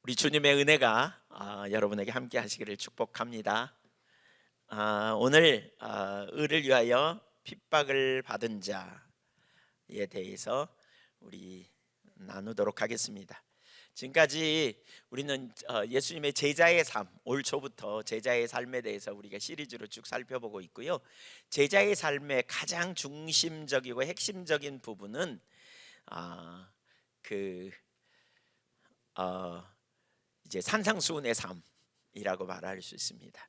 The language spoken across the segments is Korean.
우리 주님의 은혜가 여러분에게 함께 하시기를 축복합니다. 오늘 의를 위하여 핍박을 받은 자에 대해서 우리 나누도록 하겠습니다. 지금까지 우리는 예수님의 제자의 삶, 올 초부터 제자의 삶에 대해서 우리가 시리즈로 쭉 살펴보고 있고요. 제자의 삶의 가장 중심적이고 핵심적인 부분은 이제 산상수훈의 삶이라고 말할 수 있습니다.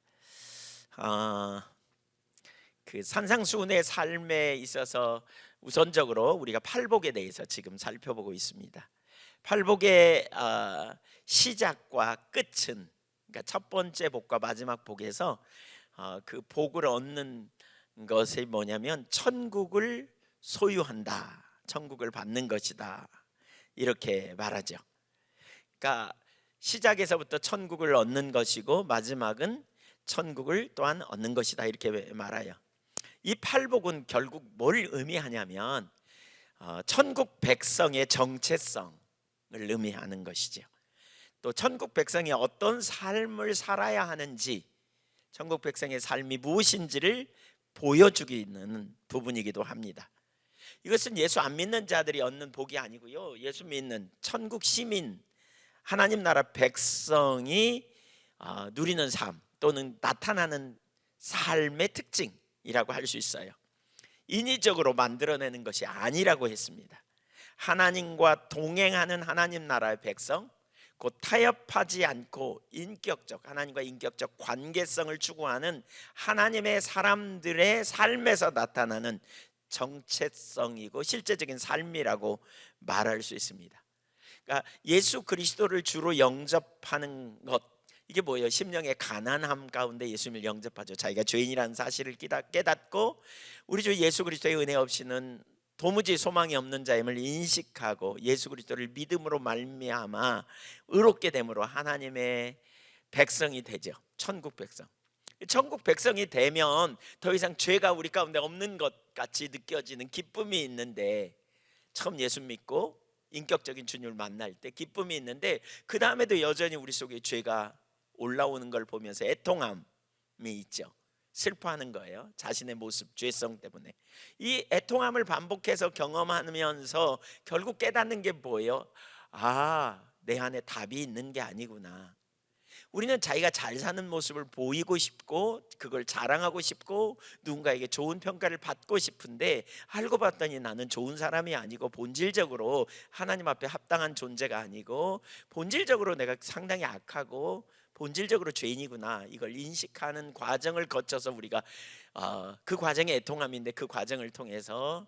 그 산상수훈의 삶에 있어서 우선적으로 우리가 팔복에 대해서 지금 살펴보고 있습니다. 팔복의 시작과 끝은, 그러니까 첫 번째 복과 마지막 복에서 그 복을 얻는 것이 뭐냐면 천국을 소유한다, 천국을 받는 것이다, 이렇게 말하죠. 그러니까 시작에서부터 천국을 얻는 것이고 마지막은 천국을 또한 얻는 것이다, 이렇게 말해요. 이 팔복은 결국 뭘 의미하냐면 천국 백성의 정체성을 의미하는 것이죠. 또 천국 백성이 어떤 삶을 살아야 하는지, 천국 백성의 삶이 무엇인지를 보여주기는 부분이기도 합니다. 이것은 예수 안 믿는 자들이 얻는 복이 아니고요, 예수 믿는 천국 시민, 하나님 나라 백성이 누리는 삶 또는 나타나는 삶의 특징이라고 할 수 있어요. 인위적으로 만들어내는 것이 아니라고 했습니다. 하나님과 동행하는 하나님 나라의 백성, 곧 타협하지 않고 인격적, 하나님과 인격적 관계성을 추구하는 하나님의 사람들의 삶에서 나타나는 정체성이고 실제적인 삶이라고 말할 수 있습니다. 그러니까 예수 그리스도를 주로 영접하는 것, 이게 뭐예요? 심령의 가난함 가운데 예수님을 영접하죠. 자기가 죄인이라는 사실을 깨닫고 우리 주 예수 그리스도의 은혜 없이는 도무지 소망이 없는 자임을 인식하고 예수 그리스도를 믿음으로 말미암아 의롭게 됨으로 하나님의 백성이 되죠. 천국 백성. 천국 백성이 되면 더 이상 죄가 우리 가운데 없는 것 같이 느껴지는 기쁨이 있는데, 처음 예수 믿고 인격적인 주님을 만날 때 기쁨이 있는데, 그 다음에도 여전히 우리 속에 죄가 올라오는 걸 보면서 애통함이 있죠. 슬퍼하는 거예요. 자신의 모습, 죄성 때문에. 이 애통함을 반복해서 경험하면서 결국 깨닫는 게 뭐예요? 내 안에 답이 있는 게 아니구나. 우리는 자기가 잘 사는 모습을 보이고 싶고 그걸 자랑하고 싶고 누군가에게 좋은 평가를 받고 싶은데, 알고 봤더니 나는 좋은 사람이 아니고 본질적으로 하나님 앞에 합당한 존재가 아니고 본질적으로 내가 상당히 악하고 본질적으로 죄인이구나, 이걸 인식하는 과정을 거쳐서 우리가 그 과정이 애통함인데, 그 과정을 통해서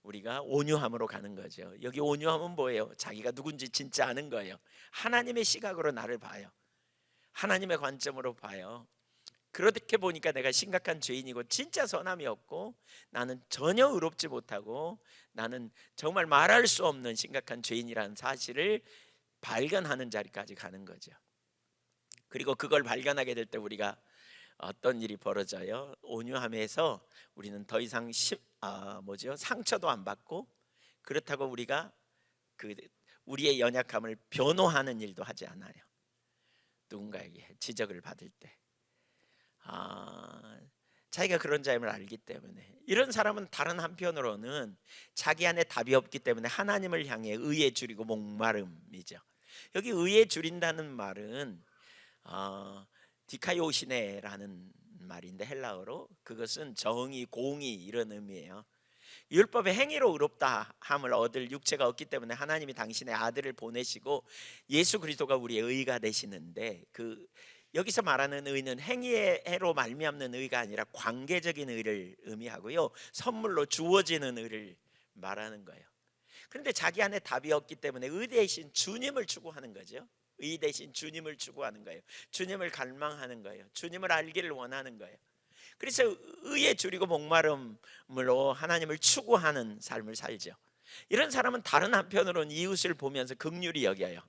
우리가 온유함으로 가는 거죠. 여기 온유함은 뭐예요? 자기가 누군지 진짜 아는 거예요. 하나님의 시각으로 나를 봐요. 하나님의 관점으로 봐요. 그렇게 보니까 내가 심각한 죄인이고 진짜 선함이 없고 나는 전혀 의롭지 못하고 나는 정말 말할 수 없는 심각한 죄인이라는 사실을 발견하는 자리까지 가는 거죠. 그리고 그걸 발견하게 될 때 우리가 어떤 일이 벌어져요? 온유함에서 우리는 더 이상 상처도 안 받고, 그렇다고 우리가 우리의 연약함을 변호하는 일도 하지 않아요. 누군가에게 지적을 받을 때 자기가 그런 자임을 알기 때문에. 이런 사람은 다른 한편으로는 자기 안에 답이 없기 때문에 하나님을 향해 의에 줄이고 목마름이죠. 여기 의에 줄인다는 말은 디카요시네라는 말인데, 헬라어로 그것은 정의, 공의, 이런 의미예요. 율법의 행위로 의롭다 함을 얻을 육체가 없기 때문에 하나님이 당신의 아들을 보내시고 예수 그리스도가 우리의 의가 되시는데, 여기서 말하는 의는 행위로 말미암는 의가 아니라 관계적인 의를 의미하고요, 선물로 주어지는 의를 말하는 거예요. 그런데 자기 안에 답이 없기 때문에 의 대신 주님을 추구하는 거죠. 의 대신 주님을 추구하는 거예요. 주님을 갈망하는 거예요. 주님을 알기를 원하는 거예요. 그래서 의에 줄이고 목마름으로 하나님을 추구하는 삶을 살죠. 이런 사람은 다른 한편으로는 이웃을 보면서 긍휼히 여겨요.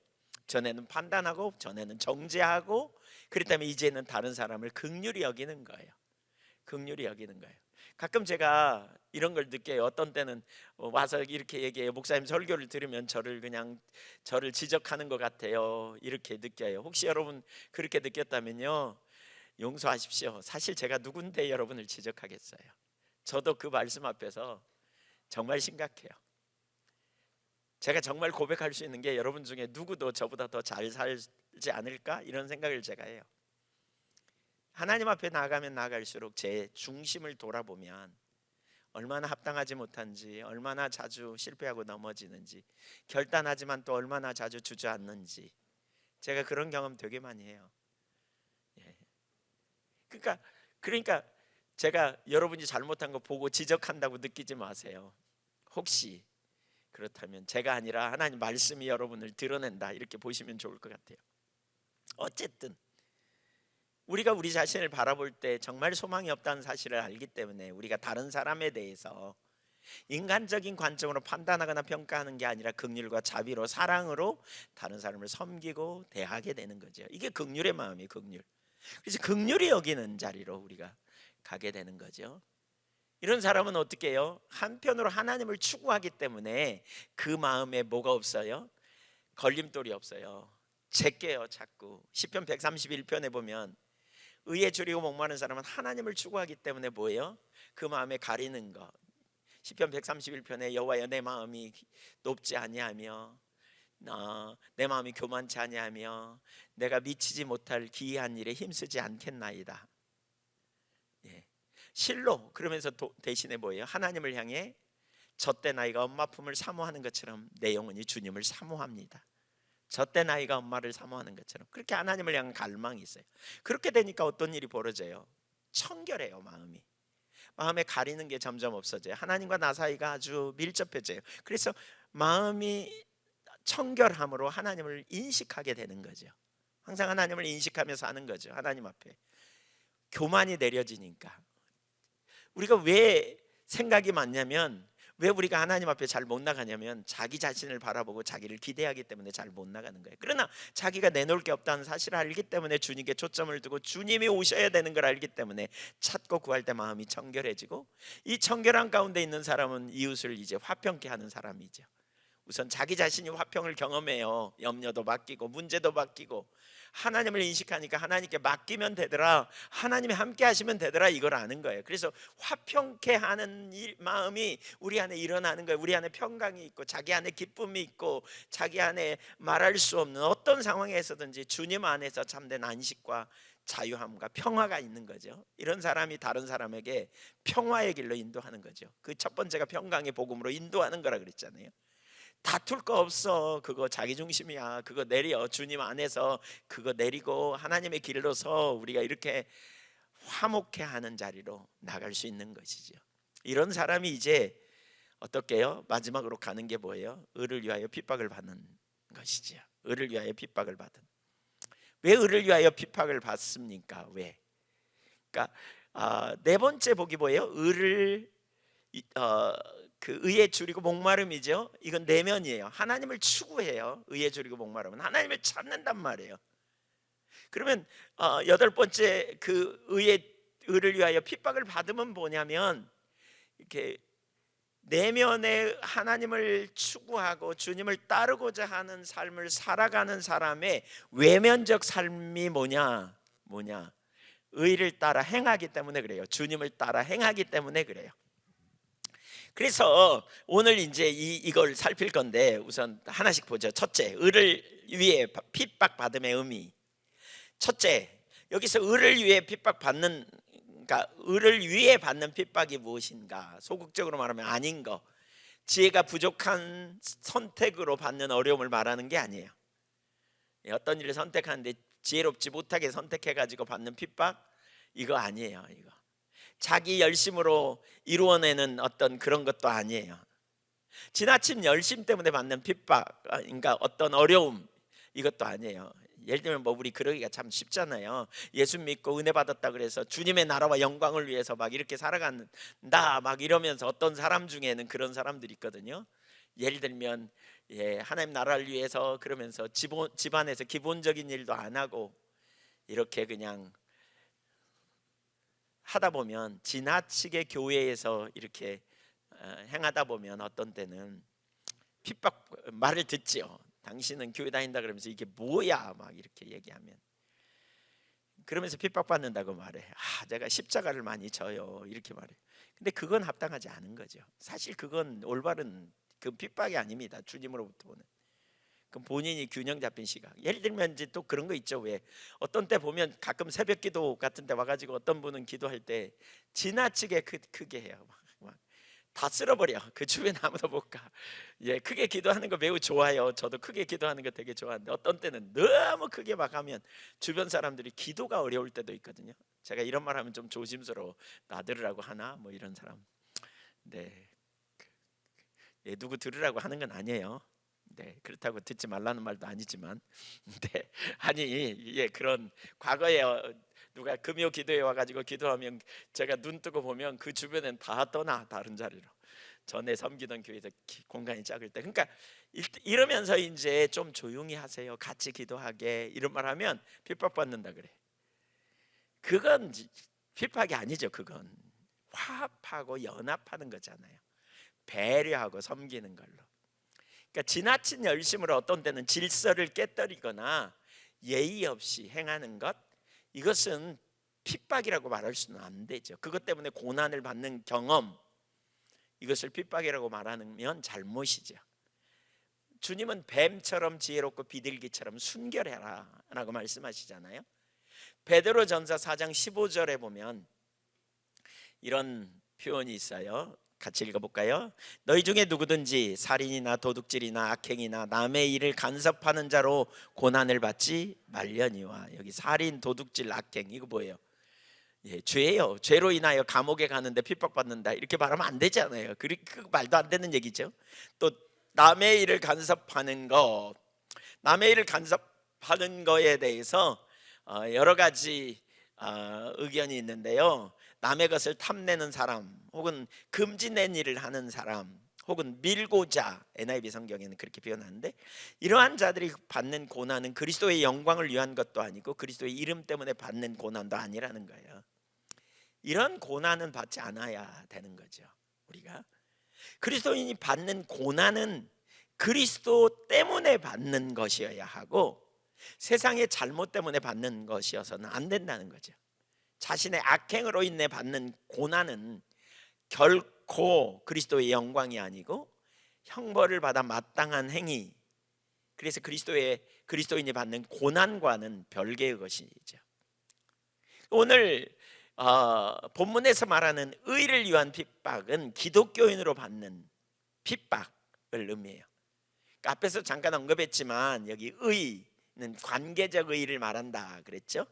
전에는 판단하고 전에는 정죄하고 그랬다면 이제는 다른 사람을 긍휼히 여기는 거예요. 긍휼히 여기는 거예요. 가끔 제가 이런 걸 느껴요. 어떤 때는 와서 이렇게 얘기해요. 목사님 설교를 들으면 저를 지적하는 것 같아요. 이렇게 느껴요. 혹시 여러분 그렇게 느꼈다면요, 용서하십시오. 사실 제가 누군데 여러분을 지적하겠어요. 저도 그 말씀 앞에서 정말 심각해요. 제가 정말 고백할 수 있는 게 여러분 중에 누구도 저보다 더 잘 살지 않을까, 이런 생각을 제가 해요. 하나님 앞에 나아가면 나아갈수록 제 중심을 돌아보면 얼마나 합당하지 못한지, 얼마나 자주 실패하고 넘어지는지, 결단하지만 또 얼마나 자주 주저앉는지, 제가 그런 경험 되게 많이 해요. 예. 그러니까 제가 여러분이 잘못한 거 보고 지적한다고 느끼지 마세요. 혹시 그렇다면 제가 아니라 하나님 말씀이 여러분을 드러낸다, 이렇게 보시면 좋을 것 같아요. 어쨌든 우리가 우리 자신을 바라볼 때 정말 소망이 없다는 사실을 알기 때문에 우리가 다른 사람에 대해서 인간적인 관점으로 판단하거나 평가하는 게 아니라 긍휼과 자비로, 사랑으로 다른 사람을 섬기고 대하게 되는 거죠. 이게 긍휼의 마음이 긍휼. 그래서 긍휼이 여기는 자리로 우리가 가게 되는 거죠. 이런 사람은 어떻게 해요? 한편으로 하나님을 추구하기 때문에 그 마음에 뭐가 없어요? 걸림돌이 없어요. 제껴요. 자꾸 시편 131편에 보면 의에 줄이고 목마른 사람은 하나님을 추구하기 때문에 뭐예요? 그 마음에 가리는 것. 시편 131편에 여호와여, 내 마음이 높지 아니하며 내 마음이 교만치 아니하며 내가 미치지 못할 기이한 일에 힘쓰지 않겠나이다. 예. 실로 그러면서 대신에 뭐예요? 하나님을 향해 젖대 나이가 엄마 품을 사모하는 것처럼 내 영혼이 주님을 사모합니다. 젖대 나이가 엄마를 사모하는 것처럼 그렇게 하나님을 향한 갈망이 있어요. 그렇게 되니까 어떤 일이 벌어져요? 청결해요. 마음에 가리는 게 점점 없어져요. 하나님과 나 사이가 아주 밀접해져요. 그래서 마음이 청결함으로 하나님을 인식하게 되는 거죠. 항상 하나님을 인식하며 사는 거죠. 하나님 앞에 교만이 내려지니까. 우리가 왜 생각이 많냐면, 왜 우리가 하나님 앞에 잘 못 나가냐면 자기 자신을 바라보고 자기를 기대하기 때문에 잘 못 나가는 거예요. 그러나 자기가 내놓을 게 없다는 사실을 알기 때문에 주님께 초점을 두고 주님이 오셔야 되는 걸 알기 때문에 찾고 구할 때 마음이 청결해지고, 이 청결한 가운데 있는 사람은 이웃을 이제 화평케 하는 사람이죠. 우선 자기 자신이 화평을 경험해요. 염려도 바뀌고 문제도 바뀌고, 하나님을 인식하니까 하나님께 맡기면 되더라, 하나님이 함께 하시면 되더라, 이걸 아는 거예요. 그래서 화평케 하는 마음이 우리 안에 일어나는 거예요. 우리 안에 평강이 있고 자기 안에 기쁨이 있고 자기 안에 말할 수 없는 어떤 상황에서든지 주님 안에서 참된 안식과 자유함과 평화가 있는 거죠. 이런 사람이 다른 사람에게 평화의 길로 인도하는 거죠. 그 첫 번째가 평강의 복음으로 인도하는 거라 그랬잖아요. 다툴 거 없어. 그거 자기중심이야. 그거 내려. 주님 안에서 그거 내리고 하나님의 길로서 우리가 이렇게 화목해 하는 자리로 나갈 수 있는 것이죠. 이런 사람이 이제 어떻게 해요? 마지막으로 가는 게 뭐예요? 의를 위하여 핍박을 받는 것이죠. 의를 위하여 핍박을 받은. 왜 의를 위하여 핍박을 받습니까? 왜? 그러니까 네 번째 복이 뭐예요? 그 의에 줄이고 목마름이죠. 이건 내면이에요. 하나님을 추구해요. 의에 줄이고 목마름은 하나님을 찾는단 말이에요. 그러면 여덟 번째 그 의를 위하여 핍박을 받으면 뭐냐면, 이렇게 내면에 하나님을 추구하고 주님을 따르고자 하는 삶을 살아가는 사람의 외면적 삶이 뭐냐? 의를 따라 행하기 때문에 그래요. 주님을 따라 행하기 때문에 그래요. 그래서 오늘 이제 이걸 살필 건데 우선 하나씩 보죠. 첫째, 의를 위해 핍박받음의 의미. 첫째, 여기서 의를 위해 핍박받는, 그러니까 의를 위해 받는 핍박이 무엇인가? 소극적으로 말하면 아닌 거, 지혜가 부족한 선택으로 받는 어려움을 말하는 게 아니에요. 어떤 일을 선택하는데 지혜롭지 못하게 선택해가지고 받는 핍박, 이거 아니에요. 이거 자기 열심으로 이루어내는 어떤 그런 것도 아니에요. 지나친 열심 때문에 받는 핍박, 그러니까 어떤 어려움, 이것도 아니에요. 예를 들면 뭐 우리 그러기가 참 쉽잖아요. 예수 믿고 은혜 받았다 그래서 주님의 나라와 영광을 위해서 막 이렇게 살아간다 막 이러면서 어떤 사람 중에는 그런 사람들이 있거든요. 예를 들면 하나님 나라를 위해서 그러면서 집안에서 기본적인 일도 안 하고 이렇게 그냥 하다 보면 지나치게 교회에서 이렇게 행하다 보면 어떤 때는 핍박 말을 듣지요. 당신은 교회 다닌다 그러면서 이게 뭐야 막 이렇게 얘기하면, 그러면서 핍박받는다고 말해. 제가 십자가를 많이 져요 이렇게 말해. 근데 그건 합당하지 않은 거죠. 사실 그건 올바른 그 핍박이 아닙니다. 주님으로부터 보는. 그럼 본인이 균형 잡힌 시각. 예를 들면 이제 또 그런 거 있죠. 왜 어떤 때 보면 가끔 새벽 기도 같은 데 와가지고 어떤 분은 기도할 때 지나치게 크게 해요. 막 다 쓸어버려. 그 주변에 아무도 못 가. 예, 크게 기도하는 거 매우 좋아요. 저도 크게 기도하는 거 되게 좋아하는데 어떤 때는 너무 크게 막 하면 주변 사람들이 기도가 어려울 때도 있거든요. 제가 이런 말 하면 좀 조심스러워. 나들으라고 하나 뭐 이런 사람. 네, 예, 누구 들으라고 하는 건 아니에요. 네, 그렇다고 듣지 말라는 말도 아니지만, 네, 아니, 예, 그런 과거에 누가 금요 기도에 와가지고 기도하면 제가 눈 뜨고 보면 그 주변엔 다 떠나 다른 자리로. 전에 섬기던 교회에서 공간이 작을 때, 그러니까 이러면서 이제 좀 조용히 하세요, 같이 기도하게 이런 말 하면 핍박받는다 그래. 그건 핍박이 아니죠. 그건 화합하고 연합하는 거잖아요. 배려하고 섬기는 걸로. 그러니까 지나친 열심으로 어떤 때는 질서를 깨뜨리거나 예의 없이 행하는 것, 이것은 핍박이라고 말할 수는 안 되죠. 그것 때문에 고난을 받는 경험, 이것을 핍박이라고 말하면 잘못이죠. 주님은 뱀처럼 지혜롭고 비둘기처럼 순결해라 라고 말씀하시잖아요. 베드로전서 4장 15절에 보면 이런 표현이 있어요. 같이 읽어볼까요? 너희 중에 누구든지 살인이나 도둑질이나 악행이나 남의 일을 간섭하는 자로 고난을 받지 말려니와. 여기 살인, 도둑질, 악행 이거 뭐예요? 예, 죄예요. 죄로 인하여 감옥에 가는데 핍박받는다 이렇게 말하면 안 되잖아요. 그 말도 안 되는 얘기죠. 또 남의 일을 간섭하는 거, 남의 일을 간섭하는 거에 대해서 여러 가지 의견이 있는데요. 남의 것을 탐내는 사람, 혹은 금지낸 일을 하는 사람, 혹은 밀고자, NIV 성경에는 그렇게 표현하는데, 이러한 자들이 받는 고난은 그리스도의 영광을 위한 것도 아니고 그리스도의 이름 때문에 받는 고난도 아니라는 거예요. 이런 고난은 받지 않아야 되는 거죠. 우리가 그리스도인이 받는 고난은 그리스도 때문에 받는 것이어야 하고, 세상의 잘못 때문에 받는 것이어서는 안 된다는 거죠. 자신의 악행으로 인해 받는 고난은 결코 그리스도의 영광이 아니고 형벌을 받아 마땅한 행위, 그래서 그리스도인이 받는 고난과는 별개의 것이죠. 오늘 본문에서 말하는 의를 위한 핍박은 기독교인으로 받는 핍박을 의미해요. 그러니까 앞에서 잠깐 언급했지만 여기 의는 관계적 의를 말한다 그랬죠.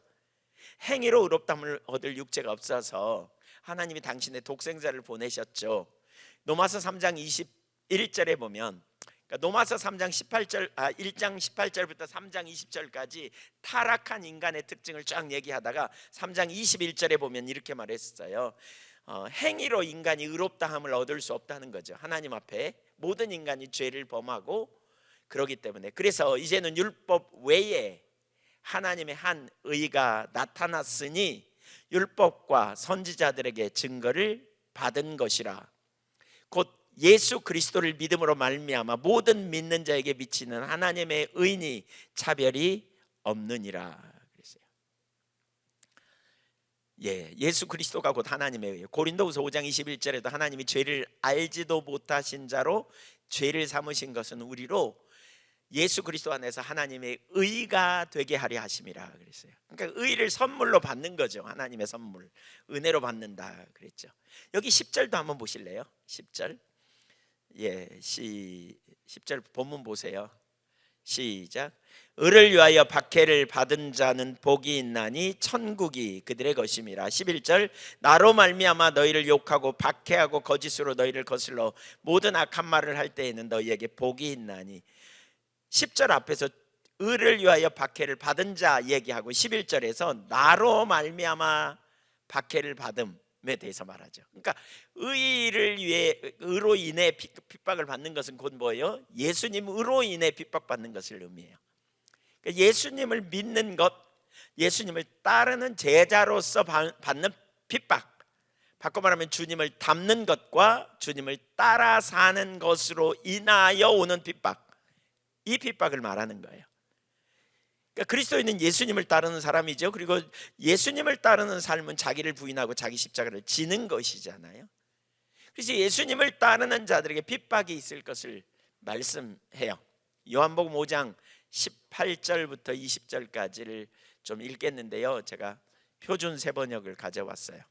행위로 의롭다함을 얻을 육체가 없어서 하나님이 당신의 독생자를 보내셨죠. 로마서 3장 21절에 보면, 그러니까 로마서 3장 18절 1장 18절부터 3장 20절까지 타락한 인간의 특징을 쫙 얘기하다가 3장 21절에 보면 이렇게 말했어요. 행위로 인간이 의롭다함을 얻을 수 없다는 거죠. 하나님 앞에 모든 인간이 죄를 범하고 그러기 때문에. 그래서 이제는 율법 외에 하나님의 한 의가 나타났으니 율법과 선지자들에게 증거를 받은 것이라. 곧 예수 그리스도를 믿음으로 말미암아 모든 믿는 자에게 미치는 하나님의 의니 차별이 없느니라 그랬어요. 예, 예수 그리스도가 곧 하나님의 의예요. 고린도후서 5장 21절에도 하나님이 죄를 알지도 못하신 자로 죄를 삼으신 것은 우리로 예수 그리스도 안에서 하나님의 의가 되게 하려 하심이라 그랬어요. 그러니까 의를 선물로 받는 거죠. 하나님의 선물, 은혜로 받는다 그랬죠. 여기 10절도 한번 보실래요? 10절. 예, 10절 본문 보세요. 시작. 의를 위하여 박해를 받은 자는 복이 있나니 천국이 그들의 것임이라. 11절. 나로 말미암아 너희를 욕하고 박해하고 거짓으로 너희를 거슬러 모든 악한 말을 할 때에는 너희에게 복이 있나니. 10절 앞에서 의를 위하여 박해를 받은 자 얘기하고 11절에서 나로 말미암아 박해를 받음에 대해서 말하죠. 그러니까 의로 인해 핍박을 받는 것은 곧 뭐예요? 예수님 의로 인해 핍박받는 것을 의미해요. 그러니까 예수님을 믿는 것, 예수님을 따르는 제자로서 받는 핍박. 바꿔 말하면 주님을 닮는 것과 주님을 따라 사는 것으로 인하여 오는 핍박, 이 핍박을 말하는 거예요. 그러니까 그리스도인은 예수님을 따르는 사람이죠. 그리고 예수님을 따르는 삶은 자기를 부인하고 자기 십자가를 지는 것이잖아요. 그래서 예수님을 따르는 자들에게 핍박이 있을 것을 말씀해요. 요한복음 5장 18절부터 20절까지를 좀 읽겠는데요, 제가 표준 세번역을 가져왔어요.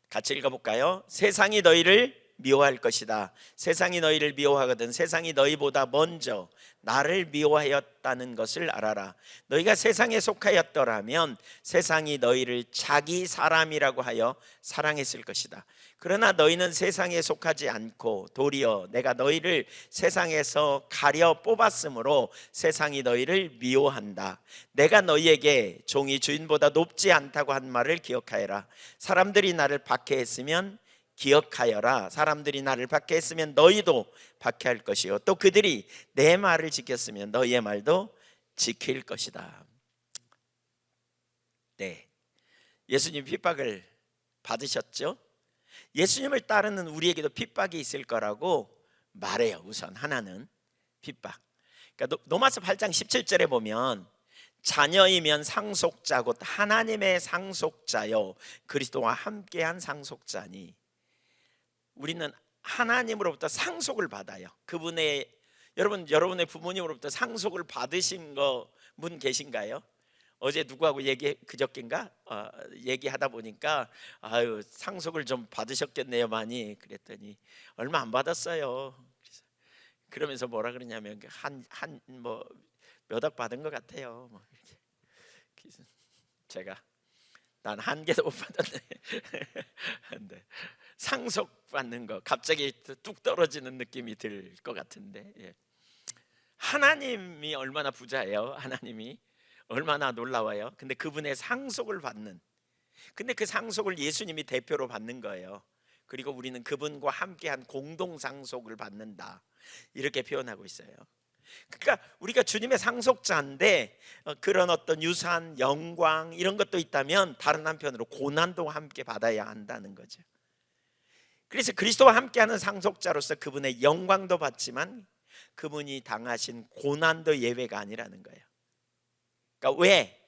같이 읽어볼까요? 세상이 너희를 미워할 것이다. 세상이 너희를 미워하거든 세상이 너희보다 먼저 나를 미워하였다는 것을 알아라. 너희가 세상에 속하였더라면 세상이 너희를 자기 사람이라고 하여 사랑했을 것이다. 그러나 너희는 세상에 속하지 않고 도리어 내가 너희를 세상에서 가려 뽑았으므로 세상이 너희를 미워한다. 내가 너희에게 종이 주인보다 높지 않다고 한 말을 기억하여라. 사람들이 나를 박해했으면 기억하여라. 사람들이 나를 박해했으면 너희도 박해할 것이요 또 그들이 내 말을 지켰으면 너희의 말도 지킬 것이다. 네, 예수님 핍박을 받으셨죠? 예수님을 따르는 우리에게도 핍박이 있을 거라고 말해요. 우선 하나는 핍박. 그러니까 로마서 8장 17절에 보면 자녀이면 상속자 곧 하나님의 상속자요 그리스도와 함께한 상속자니, 우리는 하나님으로부터 상속을 받아요. 그분의 여러분의 부모님으로부터 상속을 받으신 분 계신가요? 어제 누구하고 그저께인가 얘기하다 보니까 상속을 좀 받으셨겠네요 많이. 그랬더니 얼마 안 받았어요. 그러면서 뭐라 그러냐면 뭐 몇 억 받은 것 같아요. 뭐 이렇게. 제가 난 한 개도 못 받았네. 근데 상속 받는 거 갑자기 뚝 떨어지는 느낌이 들 것 같은데, 예. 하나님이 얼마나 부자예요. 하나님이 얼마나 놀라워요. 근데 그분의 상속을 받는, 근데 그 상속을 예수님이 대표로 받는 거예요. 그리고 우리는 그분과 함께한 공동 상속을 받는다, 이렇게 표현하고 있어요. 그러니까 우리가 주님의 상속자인데 그런 어떤 유산, 영광 이런 것도 있다면 다른 한편으로 고난도 함께 받아야 한다는 거죠. 그래서 그리스도와 함께하는 상속자로서 그분의 영광도 받지만 그분이 당하신 고난도 예외가 아니라는 거예요. 그러니까 왜?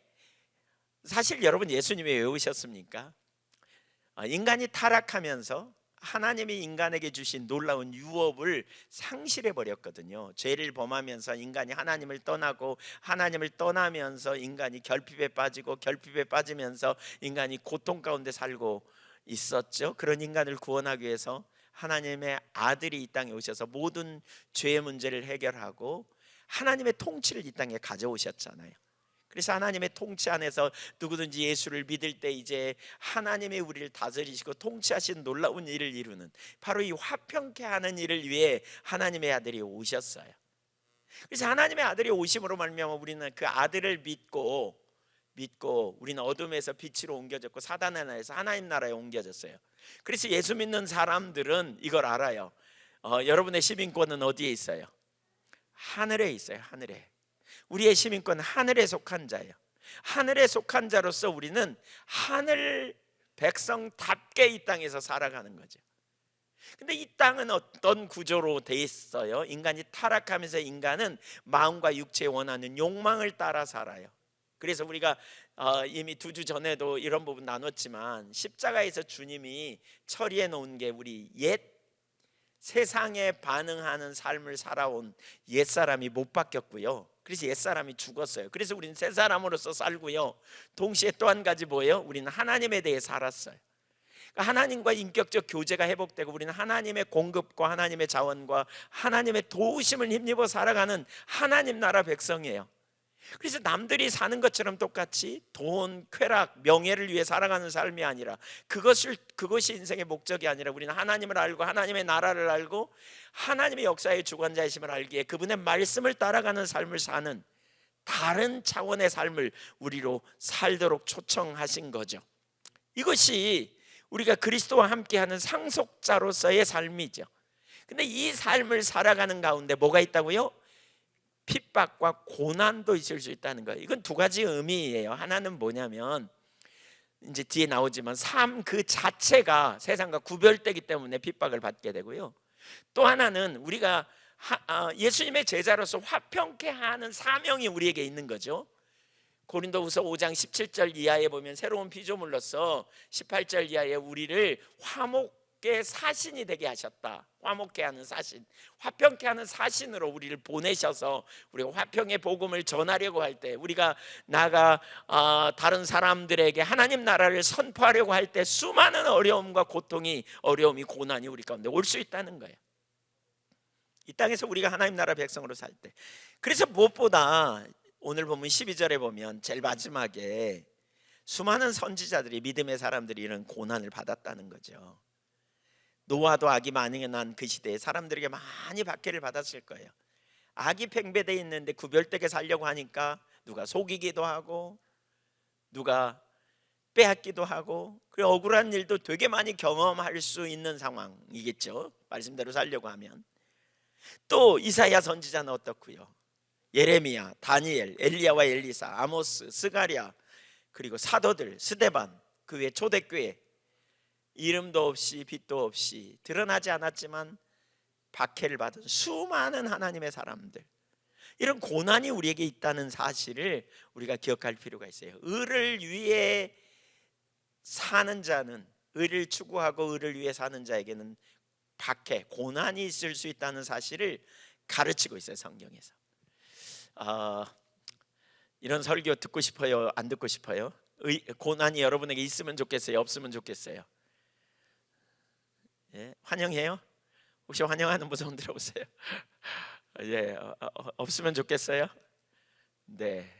사실 여러분 예수님이 왜 오셨습니까? 인간이 타락하면서 하나님이 인간에게 주신 놀라운 유업을 상실해 버렸거든요. 죄를 범하면서 인간이 하나님을 떠나고, 하나님을 떠나면서 인간이 결핍에 빠지고, 결핍에 빠지면서 인간이 고통 가운데 살고 있었죠. 그런 인간을 구원하기 위해서 하나님의 아들이 이 땅에 오셔서 모든 죄의 문제를 해결하고 하나님의 통치를 이 땅에 가져오셨잖아요. 그래서 하나님의 통치 안에서 누구든지 예수를 믿을 때 이제 하나님이 우리를 다스리시고 통치하신 놀라운 일을 이루는, 바로 이 화평케 하는 일을 위해 하나님의 아들이 오셨어요. 그래서 하나님의 아들이 오심으로 말미암아 우리는 그 아들을 믿고 우리는 어둠에서 빛으로 옮겨졌고 사단의 나라에서 하나님 나라에 옮겨졌어요. 그래서 예수 믿는 사람들은 이걸 알아요. 여러분의 시민권은 어디에 있어요? 하늘에 있어요. 하늘에. 우리의 시민권은 하늘에 속한 자예요. 하늘에 속한 자로서 우리는 하늘 백성답게 이 땅에서 살아가는 거죠. 근데 이 땅은 어떤 구조로 돼 있어요? 인간이 타락하면서 인간은 마음과 육체에 원하는 욕망을 따라 살아요. 그래서 우리가 이미 2주 전에도 이런 부분 나눴지만 십자가에서 주님이 처리해 놓은 게 우리 옛 세상에 반응하는 삶을 살아온 옛사람이 못 바뀌었고요. 그래서 옛사람이 죽었어요. 그래서 우리는 새 사람으로서 살고요. 동시에 또 한 가지 뭐예요? 우리는 하나님에 대해 살았어요. 그러니까 하나님과 인격적 교제가 회복되고 우리는 하나님의 공급과 하나님의 자원과 하나님의 도우심을 힘입어 살아가는 하나님 나라 백성이에요. 그래서 남들이 사는 것처럼 똑같이 돈, 쾌락, 명예를 위해 살아가는 삶이 아니라 그것이 인생의 목적이 아니라 우리는 하나님을 알고 하나님의 나라를 알고 하나님의 역사의 주관자이심을 알기에 그분의 말씀을 따라가는 삶을 사는 다른 차원의 삶을 우리로 살도록 초청하신 거죠. 이것이 우리가 그리스도와 함께하는 상속자로서의 삶이죠. 근데 이 삶을 살아가는 가운데 뭐가 있다고요? 핍박과 고난도 있을 수 있다는 거예요. 이건 두 가지 의미예요. 하나는 뭐냐면 이제 뒤에 나오지만 삶 그 자체가 세상과 구별되기 때문에 핍박을 받게 되고요. 또 하나는 우리가 예수님의 제자로서 화평케 하는 사명이 우리에게 있는 거죠. 고린도후서 5장 17절 이하에 보면 새로운 피조물로서 18절 이하에 우리를 화목의 사신이 되게 하셨다. 화목케 하는 사신, 화평케 하는 사신으로 우리를 보내셔서 우리가 화평의 복음을 전하려고 할 때, 우리가 나가 다른 사람들에게 하나님 나라를 선포하려고 할 때 수많은 어려움과 고통이, 어려움이, 고난이 우리 가운데 올 수 있다는 거예요. 이 땅에서 우리가 하나님 나라 백성으로 살 때. 그래서 무엇보다 오늘 보면 12절에 보면 제일 마지막에 수많은 선지자들이, 믿음의 사람들이 이런 고난을 받았다는 거죠. 노아도 악이 많이 난 그 시대에 사람들에게 많이 박해를 받았을 거예요. 악이 팽배되어 있는데 구별되게 살려고 하니까 누가 속이기도 하고 누가 빼앗기도 하고, 그리고 억울한 일도 되게 많이 경험할 수 있는 상황이겠죠. 말씀대로 살려고 하면. 또 이사야 선지자는 어떻고요? 예레미야, 다니엘, 엘리야와 엘리사, 아모스, 스가랴, 그리고 사도들, 스데반, 그 외 초대교회, 이름도 없이 빛도 없이 드러나지 않았지만 박해를 받은 수많은 하나님의 사람들, 이런 고난이 우리에게 있다는 사실을 우리가 기억할 필요가 있어요. 의를 위해 사는 자는, 의를 추구하고 의를 위해 사는 자에게는 박해, 고난이 있을 수 있다는 사실을 가르치고 있어요, 성경에서. 이런 설교 듣고 싶어요? 안 듣고 싶어요? 고난이 여러분에게 있으면 좋겠어요? 없으면 좋겠어요? 예, 환영해요? 혹시 환영하는 분손 들어보세요. 예, 없으면 좋겠어요? 네.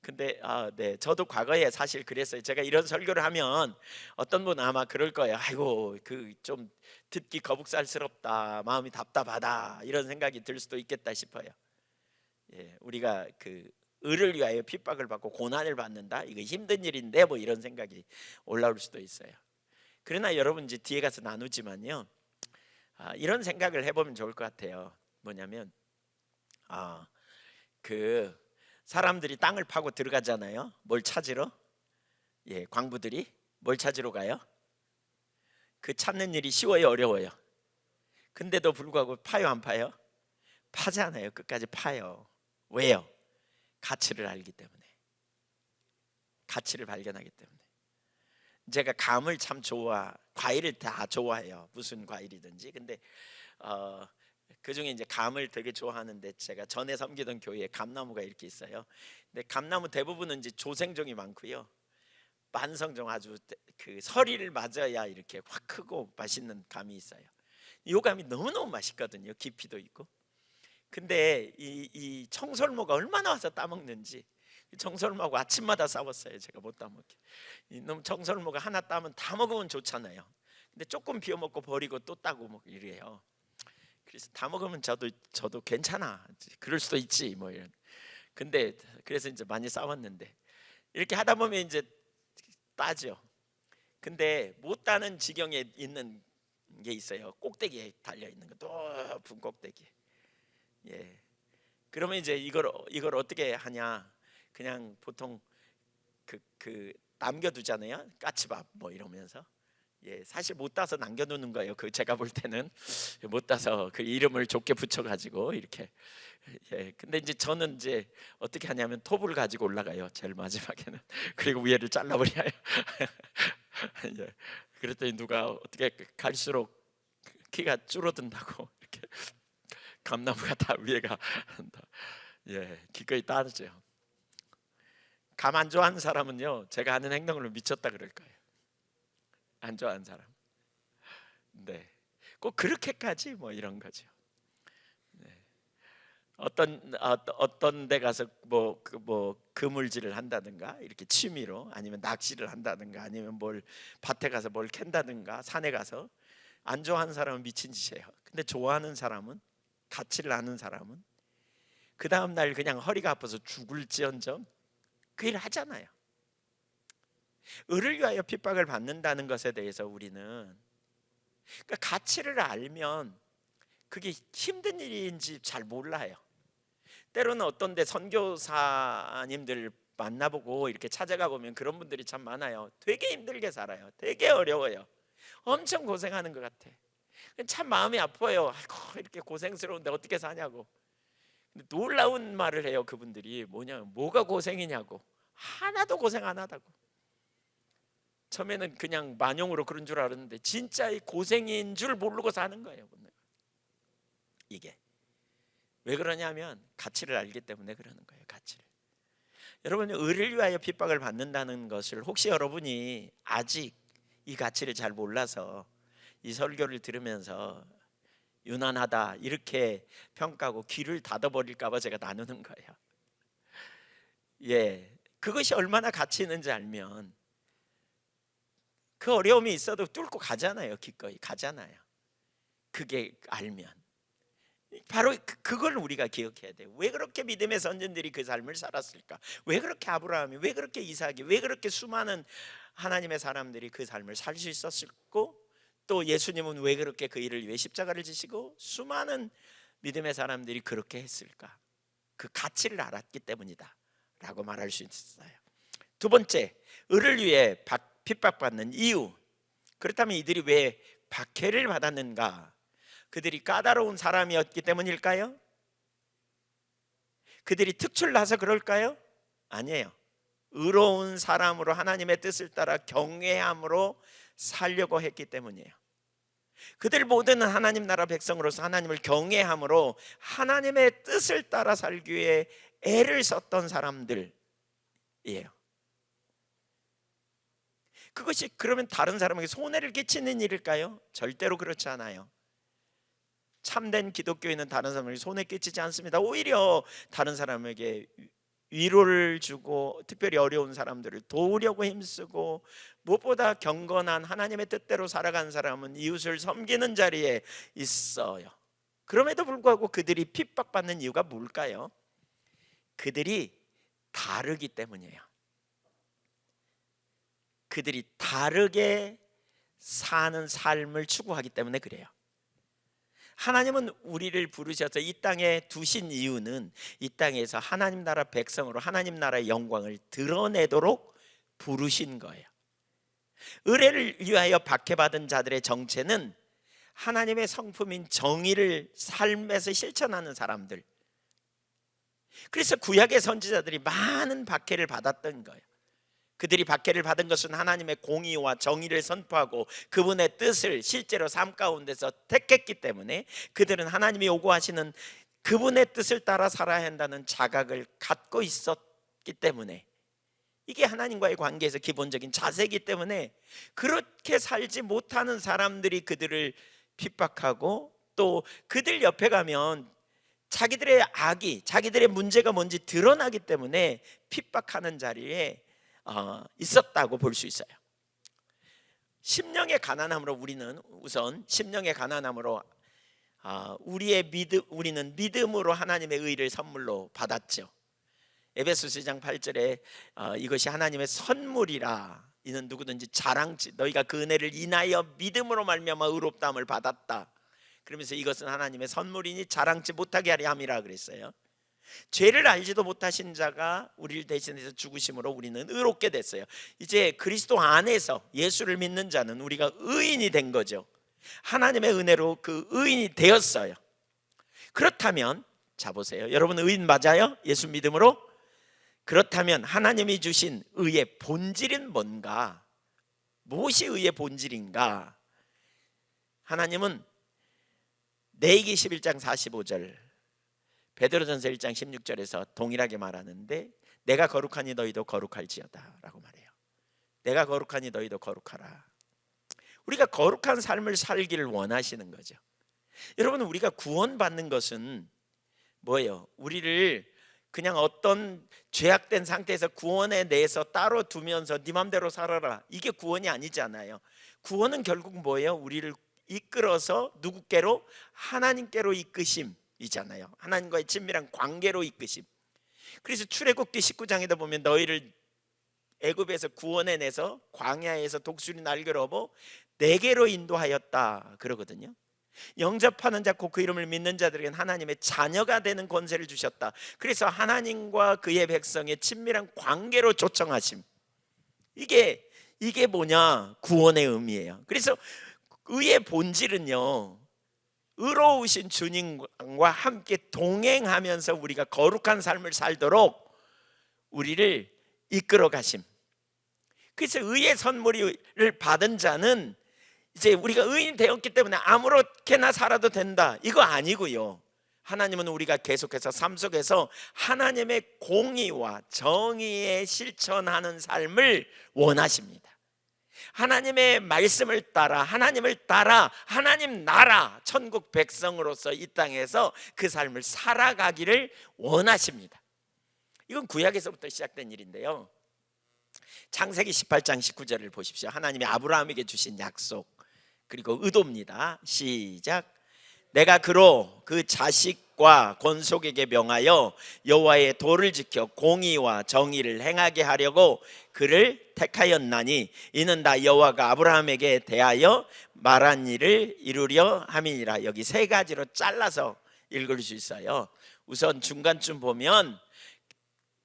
근데 네, 저도 과거에 사실 그랬어요. 제가 이런 설교를 하면 어떤 분은 아마 그럴 거예요. 아이고, 그 좀 듣기 거북살스럽다, 마음이 답답하다, 이런 생각이 들 수도 있겠다 싶어요. 예, 우리가 그 의를 위하여 핍박을 받고 고난을 받는다, 이거 힘든 일인데 뭐 이런 생각이 올라올 수도 있어요. 그러나 여러분 이제 뒤에 가서 나누지만요, 이런 생각을 해보면 좋을 것 같아요. 뭐냐면 그 사람들이 땅을 파고 들어가잖아요. 뭘 찾으러? 예, 광부들이 뭘 찾으러 가요? 그 찾는 일이 쉬워요, 어려워요? 근데도 불구하고 파요, 안 파요? 파잖아요. 끝까지 파요. 왜요? 가치를 알기 때문에, 가치를 발견하기 때문에. 제가 감을 참 과일을 다 좋아해요. 무슨 과일이든지. 근데 그 중에 이제 감을 되게 좋아하는데, 제가 전에 섬기던 교회에 감나무가 이렇게 있어요. 근데 감나무 대부분은 이제 조생종이 많고요, 만성종, 아주 그 서리를 맞아야 이렇게 확 크고 맛있는 감이 있어요. 이 감이 너무너무 맛있거든요. 깊이도 있고. 근데 이 청설모가 얼마나 와서 따먹는지, 청설모하고 아침마다 싸웠어요. 제가 못 따먹게. 이놈 청설모가 하나 따면 다 먹으면 좋잖아요. 근데 조금 비워먹고 버리고 또 따고 뭐 이래요. 그래서 다 먹으면 저도 괜찮아, 그럴 수도 있지 뭐 이런. 근데 그래서 이제 많이 싸웠는데, 이렇게 하다 보면 이제 따죠. 근데 못 따는 지경에 있는 게 있어요. 꼭대기에 달려 있는 거, 높은 꼭대기. 예. 그러면 이제 이걸 어떻게 하냐? 그냥 보통 그 남겨두잖아요. 까치밥 뭐 이러면서. 예, 사실 못 따서 남겨놓는 거예요. 그 제가 볼 때는 못 따서 그 이름을 좋게 붙여가지고 이렇게. 예, 근데 이제 저는 이제 어떻게 하냐면 톱을 가지고 올라가요, 제일 마지막에는. 그리고 위에를 잘라버려요. 예, 그랬더니 누가 어떻게 갈수록 키가 줄어든다고 이렇게 감나무가 다 위에가 한다. 예, 기꺼이 따르죠. 감 안 좋아하는 사람은요, 제가 하는 행동으로 미쳤다 그럴 거예요. 안 좋아하는 사람. 네, 꼭 그렇게까지 뭐 이런 거죠. 네. 어떤 데 가서 뭐 그물질을 한다든가, 이렇게 취미로, 아니면 낚시를 한다든가, 아니면 뭘 밭에 가서 뭘 캔다든가, 산에 가서. 안 좋아하는 사람은 미친 짓이에요. 근데 좋아하는 사람은, 가치를 아는 사람은 그 다음 날 그냥 허리가 아파서 죽을지언정 그 일을 하잖아요. 의를 위하여 핍박을 받는다는 것에 대해서 우리는, 그러니까 가치를 알면 그게 힘든 일인지 잘 몰라요. 때로는 어떤 데 선교사님들 만나보고 이렇게 찾아가 보면 그런 분들이 참 많아요. 되게 힘들게 살아요. 되게 어려워요. 엄청 고생하는 것 같아. 참 마음이 아파요. 아이고, 이렇게 고생스러운데 어떻게 사냐고. 근데 놀라운 말을 해요. 그분들이 뭐냐면 뭐가 고생이냐고. 하나도 고생 안 하다고. 처음에는 그냥 만용으로 그런 줄 알았는데 진짜 이 고생인 줄 모르고 사는 거예요. 이게 왜 그러냐면 가치를 알기 때문에 그러는 거예요. 가치를. 여러분, 의를 위하여 핍박을 받는다는 것을 혹시 여러분이 아직 이 가치를 잘 몰라서 이 설교를 들으면서 유난하다 이렇게 평가하고 귀를 닫아버릴까 봐 제가 나누는 거예요. 예, 그것이 얼마나 가치 있는지 알면 그 어려움이 있어도 뚫고 가잖아요. 기꺼이 가잖아요. 그게 알면 바로 그걸 우리가 기억해야 돼요. 왜 그렇게 믿음의 선진들이 그 삶을 살았을까? 왜 그렇게 아브라함이, 왜 그렇게 이삭이, 왜 그렇게 수많은 하나님의 사람들이 그 삶을 살 수 있었을고, 또 예수님은 왜 그렇게 그 일을 위해 십자가를 지시고 수많은 믿음의 사람들이 그렇게 했을까? 그 가치를 알았기 때문이다 라고 말할 수 있어요. 두 번째, 의를 위해 핍박받는 이유. 그렇다면 이들이 왜 박해를 받았는가? 그들이 까다로운 사람이었기 때문일까요? 그들이 특출나서 그럴까요? 아니에요. 의로운 사람으로 하나님의 뜻을 따라 경외함으로 살려고 했기 때문이에요. 그들 모두는 하나님 나라 백성으로서 하나님을 경외함으로 하나님의 뜻을 따라 살기 위해 애를 썼던 사람들이에요. 그것이 그러면 다른 사람에게 손해를 끼치는 일일까요? 절대로 그렇지 않아요. 참된 기독교인은 다른 사람에게 손해 끼치지 않습니다. 오히려 다른 사람에게 위로를 주고 특별히 어려운 사람들을 도우려고 힘쓰고, 무엇보다 경건한 하나님의 뜻대로 살아간 사람은 이웃을 섬기는 자리에 있어요. 그럼에도 불구하고 그들이 핍박받는 이유가 뭘까요? 그들이 다르기 때문이에요. 그들이 다르게 사는 삶을 추구하기 때문에 그래요. 하나님은 우리를 부르셔서 이 땅에 두신 이유는 이 땅에서 하나님 나라 백성으로 하나님 나라의 영광을 드러내도록 부르신 거예요. 의뢰를 위하여 박해받은 자들의 정체는 하나님의 성품인 정의를 삶에서 실천하는 사람들. 그래서 구약의 선지자들이 많은 박해를 받았던 거예요. 그들이 박해를 받은 것은 하나님의 공의와 정의를 선포하고 그분의 뜻을 실제로 삶 가운데서 택했기 때문에 그들은 하나님이 요구하시는 그분의 뜻을 따라 살아야 한다는 자각을 갖고 있었기 때문에, 이게 하나님과의 관계에서 기본적인 자세이기 때문에 그렇게 살지 못하는 사람들이 그들을 핍박하고, 또 그들 옆에 가면 자기들의 악이, 자기들의 문제가 뭔지 드러나기 때문에 핍박하는 자리에 있었다고 볼 수 있어요. 심령의 가난함으로 우리는 우선 심령의 가난함으로 우리는 믿음으로 하나님의 의를 선물로 받았죠. 에베소서 2장 8절에 이것이 하나님의 선물이라, 이는 누구든지 자랑치 너희가 그 은혜를 인하여 믿음으로 말미암아 의롭다함을 받았다. 그러면서 이것은 하나님의 선물이니 자랑치 못하게 하려 함이라 그랬어요. 죄를 알지도 못하신 자가 우리를 대신해서 죽으심으로 우리는 의롭게 됐어요. 이제 그리스도 안에서 예수를 믿는 자는 우리가 의인이 된 거죠. 하나님의 은혜로 그 의인이 되었어요. 그렇다면 자 보세요. 여러분 의인 맞아요? 예수 믿음으로? 그렇다면 하나님이 주신 의의 본질은 뭔가? 무엇이 의의 본질인가? 하나님은 레위기 11장 45절, 베드로전서 1장 16절에서 동일하게 말하는데, 내가 거룩하니 너희도 거룩할지어다 라고 말해요. 내가 거룩하니 너희도 거룩하라. 우리가 거룩한 삶을 살기를 원하시는 거죠. 여러분, 우리가 구원받는 것은 뭐예요? 우리를 그냥 어떤 죄악된 상태에서 구원에 대해서 따로 두면서 네 맘대로 살아라, 이게 구원이 아니잖아요. 구원은 결국 뭐예요? 우리를 이끌어서 누구께로? 하나님께로 이끄심이잖아요. 하나님과의 친밀한 관계로 이끄심. 그래서 출애굽기 19장에도 보면 너희를 애굽에서 구원해내서 광야에서 독수리 날개로 업어 내게로 인도하였다 그러거든요. 영접하는 자 곧 그 이름을 믿는 자들에게는 하나님의 자녀가 되는 권세를 주셨다. 그래서 하나님과 그의 백성의 친밀한 관계로 초청하심. 이게 뭐냐? 구원의 의미예요. 그래서 의의 본질은요, 의로우신 주님과 함께 동행하면서 우리가 거룩한 삶을 살도록 우리를 이끌어 가심. 그래서 의의 선물을 받은 자는 이제 우리가 의인 되었기 때문에 아무렇게나 살아도 된다, 이거 아니고요. 하나님은 우리가 계속해서 삶 속에서 하나님의 공의와 정의에 실천하는 삶을 원하십니다. 하나님의 말씀을 따라, 하나님을 따라 하나님 나라 천국 백성으로서 이 땅에서 그 삶을 살아가기를 원하십니다. 이건 구약에서부터 시작된 일인데요, 창세기 18장 19절을 보십시오. 하나님이 아브라함에게 주신 약속 그리고 의도입니다. 시작. 내가 그로 그 자식과 권속에게 명하여 여호와의 도를 지켜 공의와 정의를 행하게 하려고 그를 택하였나니 이는 다 여호와가 아브라함에게 대하여 말한 일을 이루려 함이니라. 여기 세 가지로 잘라서 읽을 수 있어요. 우선 중간쯤 보면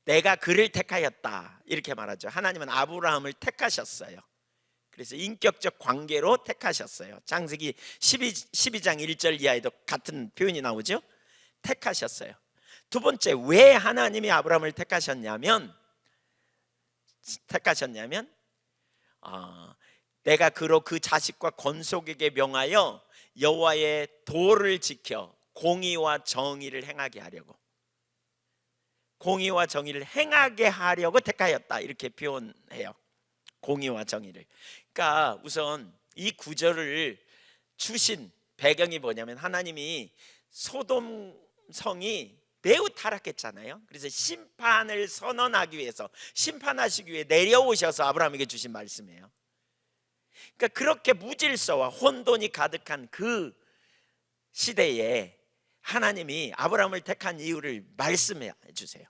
내가 그를 택하였다 이렇게 말하죠. 하나님은 아브라함을 택하셨어요. 그래서 인격적 관계로 택하셨어요. 창세기 12장 1절 이하에도 같은 표현이 나오죠. 택하셨어요. 두 번째, 왜 하나님이 아브라함을 택하셨냐면 내가 그로 그 자식과 권속에게 명하여 여호와의 도를 지켜 공의와 정의를 행하게 하려고, 공의와 정의를 행하게 하려고 택하였다 이렇게 표현해요. 공의와 정의를. 그러니까 우선 이 구절을 주신 배경이 뭐냐면 하나님이 소돔 성이 매우 타락했잖아요. 그래서 심판을 선언하기 위해서, 심판하시기 위해 내려오셔서 아브라함에게 주신 말씀이에요. 그러니까 그렇게 무질서와 혼돈이 가득한 그 시대에 하나님이 아브라함을 택한 이유를 말씀해 주세요.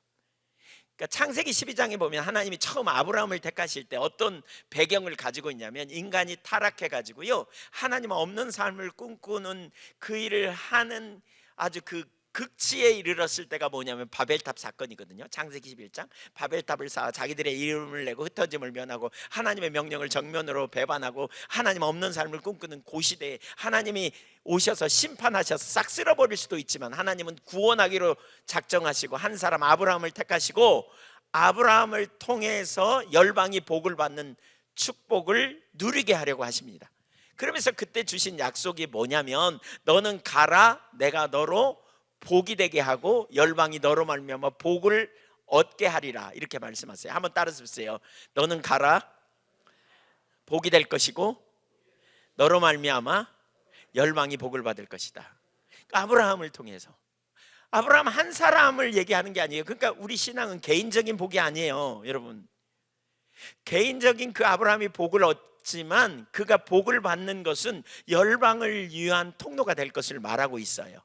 그러니까 창세기 12장에 보면 하나님이 처음 아브라함을 택하실 때 어떤 배경을 가지고 있냐면, 인간이 타락해 가지고요, 하나님 없는 삶을 꿈꾸는 그 일을 하는 아주 그 극치에 이르렀을 때가 뭐냐면 바벨탑 사건이거든요. 창세기 11장. 바벨탑을 쌓아 자기들의 이름을 내고 흩어짐을 면하고 하나님의 명령을 정면으로 배반하고 하나님 없는 삶을 꿈꾸는 그 시대에 하나님이 오셔서 심판하셔서 싹 쓸어버릴 수도 있지만 하나님은 구원하기로 작정하시고 한 사람 아브라함을 택하시고 아브라함을 통해서 열방이 복을 받는 축복을 누리게 하려고 하십니다. 그러면서 그때 주신 약속이 뭐냐면 너는 가라, 내가 너로 복이 되게 하고 열방이 너로 말미암아 복을 얻게 하리라 이렇게 말씀하세요. 한번 따라서 보세요. 너는 가라, 복이 될 것이고 너로 말미암아 열방이 복을 받을 것이다. 아브라함을 통해서, 아브라함 한 사람을 얘기하는 게 아니에요. 그러니까 우리 신앙은 개인적인 복이 아니에요, 여러분. 개인적인 그 아브라함이 복을 얻지만 그가 복을 받는 것은 열방을 위한 통로가 될 것을 말하고 있어요.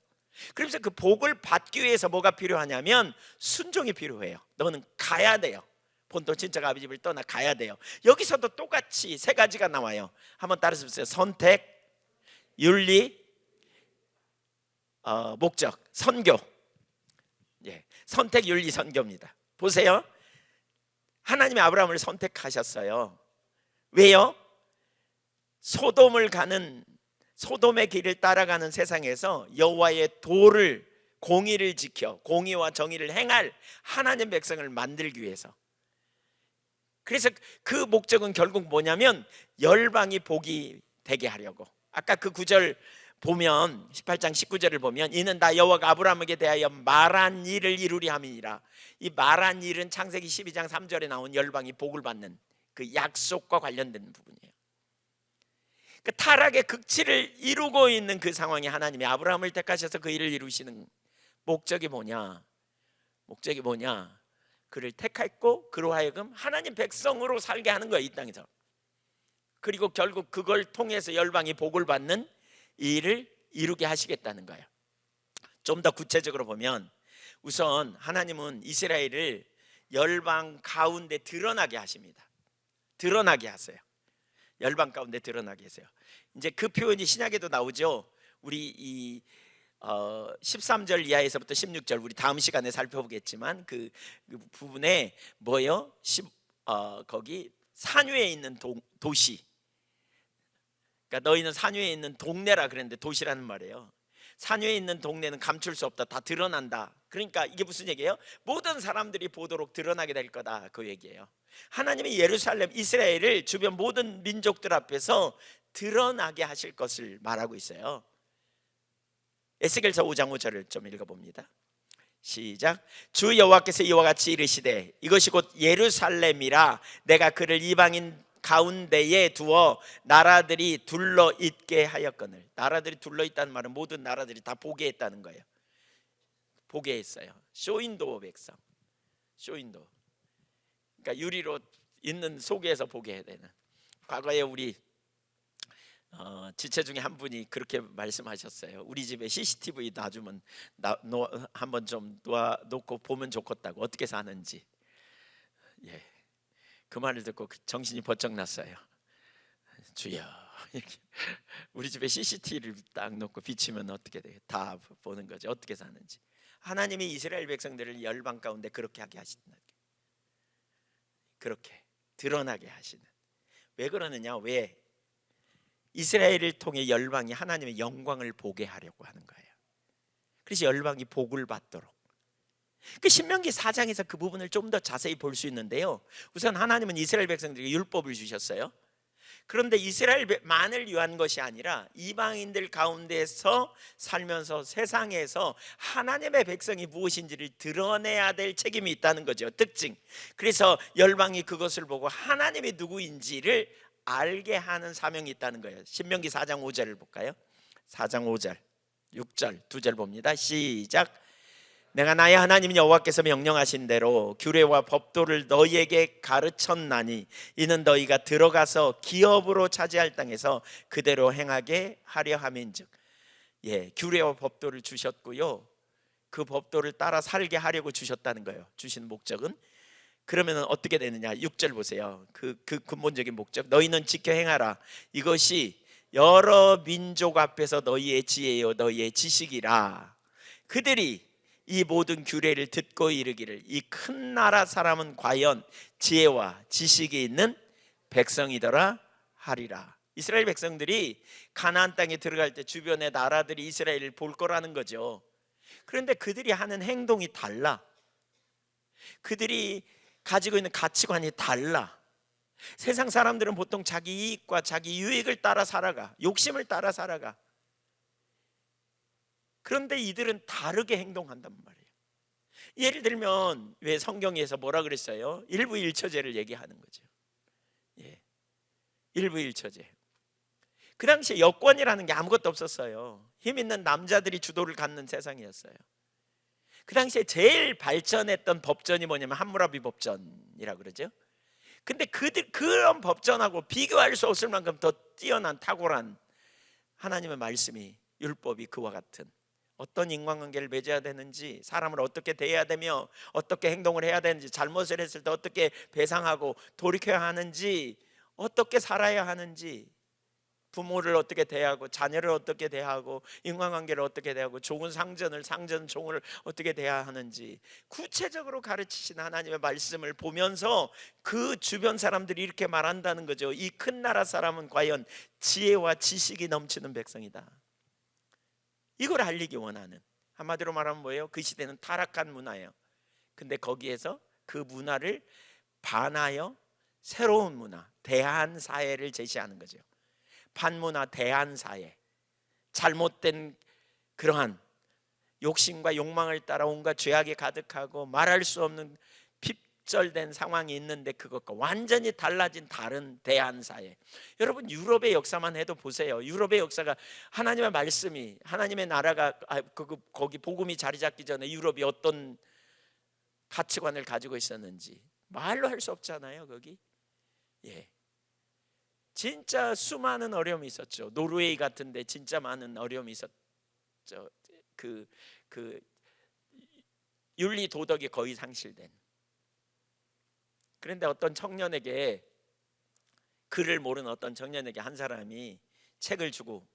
그러면서 그 복을 받기 위해서 뭐가 필요하냐면 순종이 필요해요. 너는 가야 돼요. 본토 친척 아비 집을 떠나 가야 돼요. 여기서도 똑같이 세 가지가 나와요. 한번 따라서 보세요. 선택, 윤리, 목적, 선교. 선택, 윤리, 선교입니다. 보세요. 하나님이 아브라함을 선택하셨어요. 왜요? 소돔의 길을 따라가는 세상에서 여호와의 도를, 공의를 지켜 공의와 정의를 행할 하나님 백성을 만들기 위해서. 그래서 그 목적은 결국 뭐냐면 열방이 복이 되게 하려고. 아까 그 구절 보면 18장 19절을 보면 이는 다 여호와가 아브라함에게 대하여 말한 일을 이루리 함이니라. 이 말한 일은 창세기 12장 3절에 나온 열방이 복을 받는 그 약속과 관련된 부분이에요. 그 타락의 극치를 이루고 있는 그 상황에 하나님이 아브라함을 택하셔서 그 일을 이루시는 목적이 뭐냐? 그를 택했고 그로 하여금 하나님 백성으로 살게 하는 거예요, 이 땅에서. 그리고 결국 그걸 통해서 열방이 복을 받는 이 일을 이루게 하시겠다는 거예요. 좀 더 구체적으로 보면 우선 하나님은 이스라엘을 열방 가운데 드러나게 하십니다. 드러나게 하세요. 열방 가운데 드러나게 하세요. 이제 그 표현이 신약에도 나오죠. 우리 이 13절 이하에서부터 16절 우리 다음 시간에 살펴보겠지만 그 부분에 뭐요? 거기 산 위에 있는 도시. 그러니까 너희는 산 위에 있는 동네라 그랬는데 도시라는 말이에요. 산 위에 있는 동네는 감출 수 없다. 다 드러난다. 그러니까 이게 무슨 얘기예요? 모든 사람들이 보도록 드러나게 될 거다. 그 얘기예요. 하나님이 예루살렘 이스라엘을 주변 모든 민족들 앞에서 드러나게 하실 것을 말하고 있어요. 에스겔서 5장 5절을 좀 읽어봅니다. 시작. 주 여호와께서 이와 같이 이르시되 이것이 곧 예루살렘이라 내가 그를 이방인 가운데에 두어 나라들이 둘러 있게 하였거늘. 나라들이 둘러 있다는 말은 모든 나라들이 다 보게 했다는 거예요. 보게 했어요. 쇼윈도어 백성. 쇼윈도어. 그러니까 유리로 있는 속에서 보게 해야 되는. 과거에 우리 지체 중에 한 분이 그렇게 말씀하셨어요. 우리 집에 CCTV 놔주면 한번 좀 놓고 보면 좋겠다고. 어떻게 사는지. 예, 그 말을 듣고 정신이 번쩍 났어요. 주여, 우리 집에 CCTV를 딱 놓고 비치면 어떻게 돼? 다 보는 거죠. 어떻게 사는지. 하나님이 이스라엘 백성들을 열방 가운데 그렇게 하게 하신다. 그렇게 드러나게 하시는. 왜 그러느냐? 왜? 이스라엘을 통해 열방이 하나님의 영광을 보게 하려고 하는 거예요. 그래서 열방이 복을 받도록. 그 신명기 4장에서 그 부분을 좀 더 자세히 볼 수 있는데요. 우선 하나님은 이스라엘 백성들에게 율법을 주셨어요. 그런데 이스라엘만을 위한 것이 아니라 이방인들 가운데서 살면서 세상에서 하나님의 백성이 무엇인지를 드러내야 될 책임이 있다는 거죠. 특징. 그래서 열방이 그것을 보고 하나님이 누구인지를 알게 하는 사명이 있다는 거예요. 신명기 4장 5절을 볼까요? 4장 5절 6절 두 절 봅니다. 시작. 내가 나의 하나님 여호와께서 명령하신 대로 규례와 법도를 너희에게 가르쳤나니 이는 너희가 들어가서 기업으로 차지할 땅에서 그대로 행하게 하려 함인즉. 예, 규례와 법도를 주셨고요, 그 법도를 따라 살게 하려고 주셨다는 거예요. 주신 목적은. 그러면 어떻게 되느냐? 6절 보세요. 그 근본적인 목적. 너희는 지켜 행하라. 이것이 여러 민족 앞에서 너희의 지혜요 너희의 지식이라. 그들이 이 모든 규례를 듣고 이르기를 이 큰 나라 사람은 과연 지혜와 지식이 있는 백성이더라 하리라. 이스라엘 백성들이 가나안 땅에 들어갈 때 주변의 나라들이 이스라엘을 볼 거라는 거죠. 그런데 그들이 하는 행동이 달라. 그들이 가지고 있는 가치관이 달라. 세상 사람들은 보통 자기 이익과 자기 유익을 따라 살아가. 욕심을 따라 살아가. 그런데 이들은 다르게 행동한단 말이에요. 예를 들면 왜 성경에서 뭐라 그랬어요? 일부일처제를 얘기하는 거죠. 예, 일부일처제. 그 당시에 여권이라는 게 아무것도 없었어요. 힘 있는 남자들이 주도를 갖는 세상이었어요. 그 당시에 제일 발전했던 법전이 뭐냐면 함무라비 법전이라고 그러죠. 근데 그런 법전하고 비교할 수 없을 만큼 더 뛰어난 탁월한 하나님의 말씀이, 율법이 그와 같은 어떤 인간관계를 맺어야 되는지, 사람을 어떻게 대해야 되며 어떻게 행동을 해야 되는지, 잘못을 했을 때 어떻게 배상하고 돌이켜야 하는지, 어떻게 살아야 하는지, 부모를 어떻게 대하고 자녀를 어떻게 대하고 인간관계를 어떻게 대하고 좋은 상전종을 어떻게 대해야 하는지 구체적으로 가르치신 하나님의 말씀을 보면서 그 주변 사람들이 이렇게 말한다는 거죠. 이 큰 나라 사람은 과연 지혜와 지식이 넘치는 백성이다. 이걸 알리기 원하는, 한마디로 말하면 뭐예요? 그 시대는 타락한 문화예요. 근데 거기에서 그 문화를 반하여 새로운 문화, 대한사회를 제시하는 거죠. 반문화 대한사회, 잘못된 그러한 욕심과 욕망을 따라 온갖 죄악이 가득하고 말할 수 없는 핍절된 상황이 있는데 그것과 완전히 달라진 다른 대한사회. 여러분 유럽의 역사만 해도 보세요. 유럽의 역사가 하나님의 말씀이, 하나님의 나라가 거기 복음이 자리 잡기 전에 유럽이 어떤 가치관을 가지고 있었는지 말로 할 수 없잖아요. 거기 예, 진짜 수많은 어려움이 있었죠. 노르웨이 같은데 진짜 많은 어려움이 있었죠. 그 윤리 도덕이 거의 상실된. 그런데 어떤 청년에게, 글을 모르는 어떤 청년에게 한 사람이 책을 주고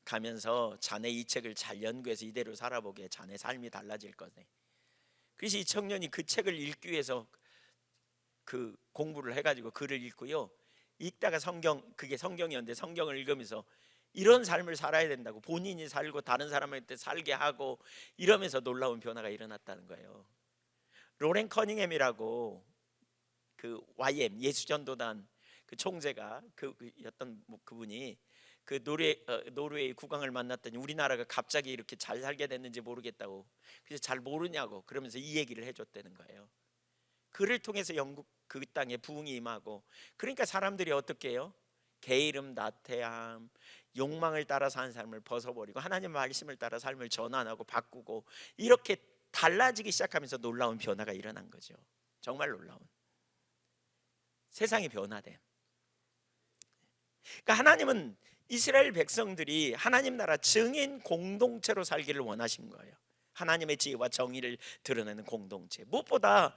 가면서 자네 이 책을 잘 연구해서 이대로 살아보게, 자네 삶이 달라질 거네. 그래서 이 청년이 그 책을 읽기 위해서 그 공부를 해가지고 글을 읽고요, 읽다가 그게 성경이었는데 성경을 읽으면서 이런 삶을 살아야 된다고, 본인이 살고 다른 사람한테 살게 하고 이러면서 놀라운 변화가 일어났다는 거예요. 로렌 커닝햄이라고 그 YM 예수전도단 그 총재가 그분이 그 노르웨이 국왕을 만났더니 우리나라가 갑자기 이렇게 잘 살게 됐는지 모르겠다고, 그래서 잘 모르냐고 그러면서 이 얘기를 해줬다는 거예요. 그를 통해서 영국 그 땅에 부흥이 임하고, 그러니까 사람들이 어떻게 해요? 게으름, 나태함, 욕망을 따라 사는 삶을 벗어버리고 하나님의 말씀을 따라 삶을 전환하고 바꾸고 이렇게 달라지기 시작하면서 놀라운 변화가 일어난 거죠. 정말 놀라운 세상이 변화된. 그러니까 하나님은 이스라엘 백성들이 하나님 나라 증인 공동체로 살기를 원하신 거예요. 하나님의 지혜와 정의를 드러내는 공동체. 무엇보다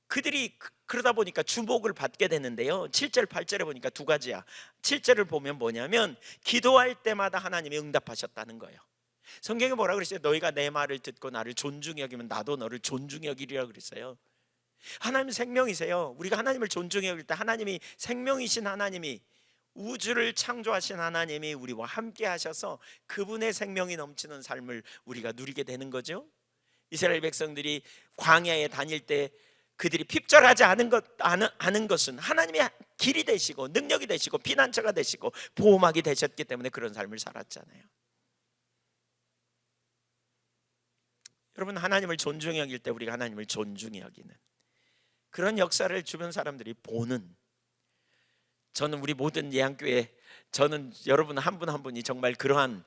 그들이 그러다 보니까 주목을 받게 되는데요, 7절 8절에 보니까 두 가지야. 7절을 보면 뭐냐면 기도할 때마다 하나님이 응답하셨다는 거예요. 성경에 뭐라 그랬어요? 너희가 내 말을 듣고 나를 존중히 여기면 나도 너를 존중히 여기리라 그랬어요. 하나님 생명이세요. 우리가 하나님을 존중히 여길 때 하나님이 생명이신 하나님이, 우주를 창조하신 하나님이 우리와 함께 하셔서 그분의 생명이 넘치는 삶을 우리가 누리게 되는 거죠. 이스라엘 백성들이 광야에 다닐 때 그들이 핍절하지 않은 것은 하나님의 길이 되시고 능력이 되시고 피난처가 되시고 보호막이 되셨기 때문에 그런 삶을 살았잖아요. 여러분, 하나님을 존중히 여길 때 우리가 하나님을 존중히 여기는 그런 역사를 주변 사람들이 보는, 저는 우리 모든 예양교회, 저는 여러분 한 분 한 분이 정말 그러한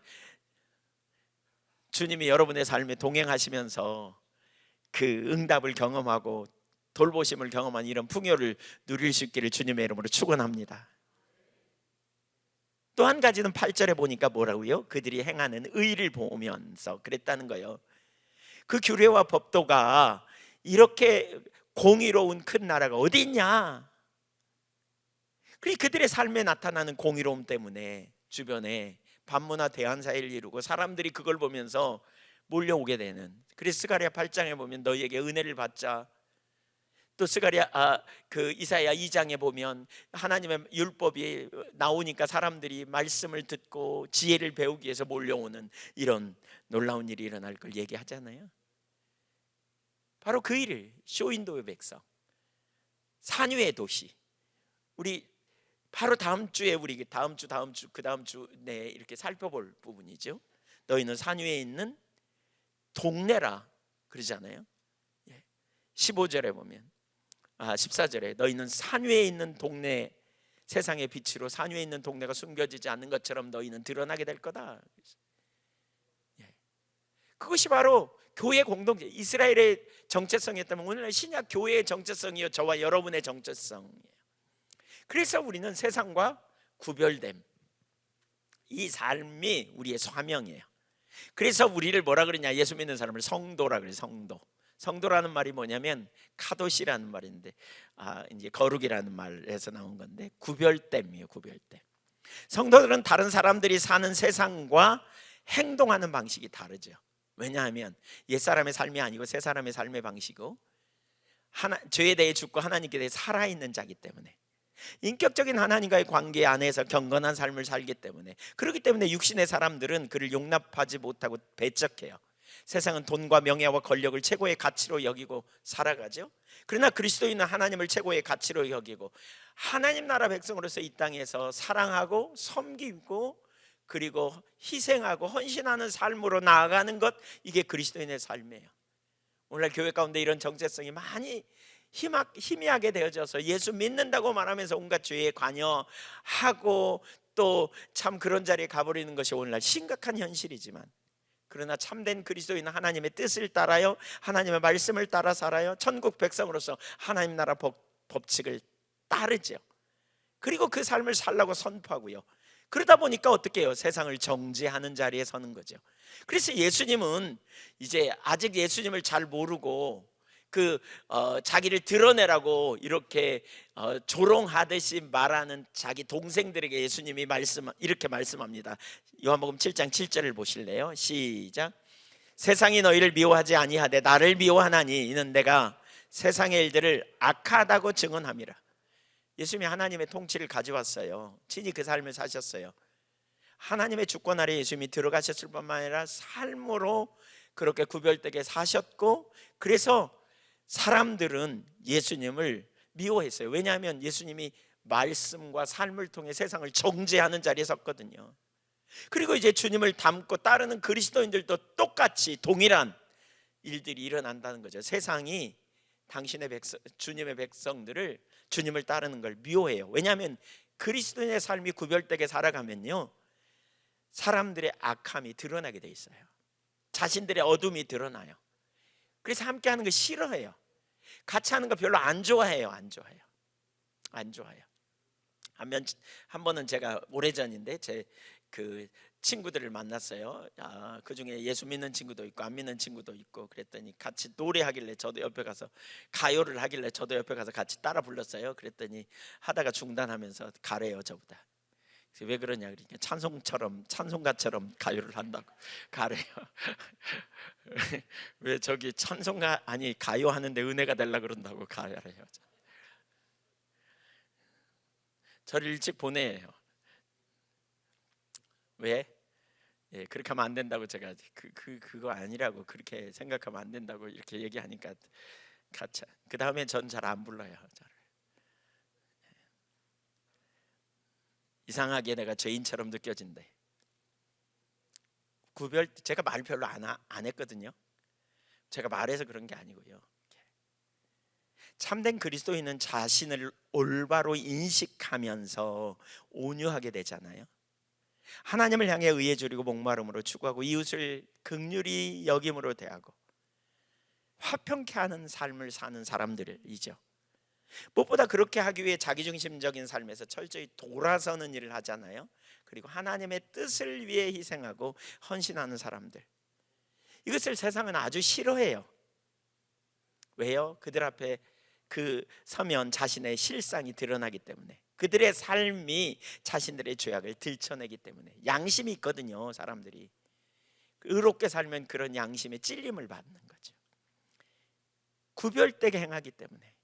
주님이 여러분의 삶에 동행하시면서 그 응답을 경험하고 돌보심을 경험한 이런 풍요를 누릴 수 있기를 주님의 이름으로 축원합니다. 또 한 가지는 8절에 보니까 뭐라고요? 그들이 행하는 의를 보면서 그랬다는 거예요. 그 규례와 법도가 이렇게 공의로운 큰 나라가 어디 있냐? 그들의 삶에 나타나는 공의로움 때문에 주변에 반문화 대환사를 이루고 사람들이 그걸 보면서 몰려오게 되는. 그래서 스가랴 8장에 보면 너희에게 은혜를 받자, 또 이사야 2장에 보면 하나님의 율법이 나오니까 사람들이 말씀을 듣고 지혜를 배우기 위해서 몰려오는 이런 놀라운 일이 일어날 걸 얘기하잖아요. 바로 그 일을 쇼인도의 백성, 산위의 도시, 우리 바로 다음 주에 우리 다음 주 그 다음 주 내에 이렇게 살펴볼 부분이죠. 너희는 산위에 있는 동네라 그러잖아요. 15절에 보면 14절에 너희는 산 위에 있는 동네, 세상의 빛으로 산 위에 있는 동네가 숨겨지지 않는 것처럼 너희는 드러나게 될 거다. 그것이 바로 교회 공동체, 이스라엘의 정체성이었다면 오늘날 신약 교회의 정체성이요, 저와 여러분의 정체성이에요. 그래서 우리는 세상과 구별됨, 이 삶이 우리의 사명이에요. 그래서 우리를 뭐라 그러냐, 예수 믿는 사람을 성도라 그래요. 성도라는 말이 뭐냐면 카도시라는 말인데 이제 거룩이라는 말에서 나온 건데 구별됨이에요. 구별됨. 성도들은 다른 사람들이 사는 세상과 행동하는 방식이 다르죠. 왜냐하면 옛사람의 삶이 아니고 새사람의 삶의 방식이고 죄에 대해 죽고 하나님께 대해 살아있는 자기 때문에, 인격적인 하나님과의 관계 안에서 경건한 삶을 살기 때문에, 그렇기 때문에 육신의 사람들은 그를 용납하지 못하고 배척해요. 세상은 돈과 명예와 권력을 최고의 가치로 여기고 살아가죠. 그러나 그리스도인은 하나님을 최고의 가치로 여기고 하나님 나라 백성으로서 이 땅에서 사랑하고 섬기고 그리고 희생하고 헌신하는 삶으로 나아가는 것, 이게 그리스도인의 삶이에요. 오늘날 교회 가운데 이런 정체성이 많이 희미하게 되어져서 예수 믿는다고 말하면서 온갖 죄에 관여하고 또 참 그런 자리에 가버리는 것이 오늘날 심각한 현실이지만, 그러나 참된 그리스도인은 하나님의 뜻을 따라요, 하나님의 말씀을 따라 살아요. 천국 백성으로서 하나님 나라 법칙을 따르죠. 그리고 그 삶을 살라고 선포하고요. 그러다 보니까 어떻게 해요? 세상을 정죄하는 자리에 서는 거죠. 그래서 예수님은 이제 아직 예수님을 잘 모르고 자기를 드러내라고 이렇게 조롱하듯이 말하는 자기 동생들에게 예수님이 이렇게 말씀합니다. 요한복음 7장 7절을 보실래요? 시작. 세상이 너희를 미워하지 아니하되 나를 미워하나니 이는 내가 세상의 일들을 악하다고 증언함이라. 예수님이 하나님의 통치를 가져왔어요. 친히 그 삶을 사셨어요. 하나님의 주권 아래 예수님이 들어가셨을 뿐만 아니라 삶으로 그렇게 구별되게 사셨고, 그래서 사람들은 예수님을 미워했어요. 왜냐하면 예수님이 말씀과 삶을 통해 세상을 정죄하는 자리에 섰거든요. 그리고 이제 주님을 닮고 따르는 그리스도인들도 똑같이 동일한 일들이 일어난다는 거죠. 세상이 당신의 주님의 백성들을, 주님을 따르는 걸 미워해요. 왜냐하면 그리스도인의 삶이 구별되게 살아가면요, 사람들의 악함이 드러나게 돼 있어요. 자신들의 어둠이 드러나요. 그래서 함께하는 거 싫어해요. 같이 하는 거 별로 안 좋아해요. 안 좋아해요. 한 번은 제가 오래전인데 제 그 친구들을 만났어요. 그 중에 예수 믿는 친구도 있고 안 믿는 친구도 있고, 그랬더니 같이 노래하길래 저도 옆에 가서, 가요를 하길래 저도 옆에 가서 같이 따라 불렀어요. 그랬더니 하다가 중단하면서 가래요, 저보다. 왜 그러냐 그러니까 찬송가처럼 가요를 한다고 가래요. 왜 저기 찬송가 아니 가요 하는데 은혜가 되려 그런다고 가래요. 저를 일찍 보내요. 왜? 예, 그렇게 하면 안 된다고 제가 그거 아니라고, 그렇게 생각하면 안 된다고 이렇게 얘기하니까 같이. 그 다음에 전 잘 안 불러요. 저를. 이상하게 내가 죄인처럼 느껴진대. 제가 말 별로 안 했거든요. 제가 말해서 그런 게 아니고요. 참된 그리스도인은 자신을 올바로 인식하면서 온유하게 되잖아요. 하나님을 향해 의에 주리고 목마름으로 추구하고 이웃을 긍휼히 여김으로 대하고 화평케 하는 삶을 사는 사람들이죠. 무엇보다 그렇게 하기 위해 자기중심적인 삶에서 철저히 돌아서는 일을 하잖아요. 그리고 하나님의 뜻을 위해 희생하고 헌신하는 사람들, 이것을 세상은 아주 싫어해요. 왜요? 그들 앞에 서면 자신의 실상이 드러나기 때문에, 그들의 삶이 자신들의 죄악을 들춰내기 때문에. 양심이 있거든요, 사람들이. 의롭게 살면 그런 양심에 찔림을 받는 거죠. 구별되게 행하기 때문에.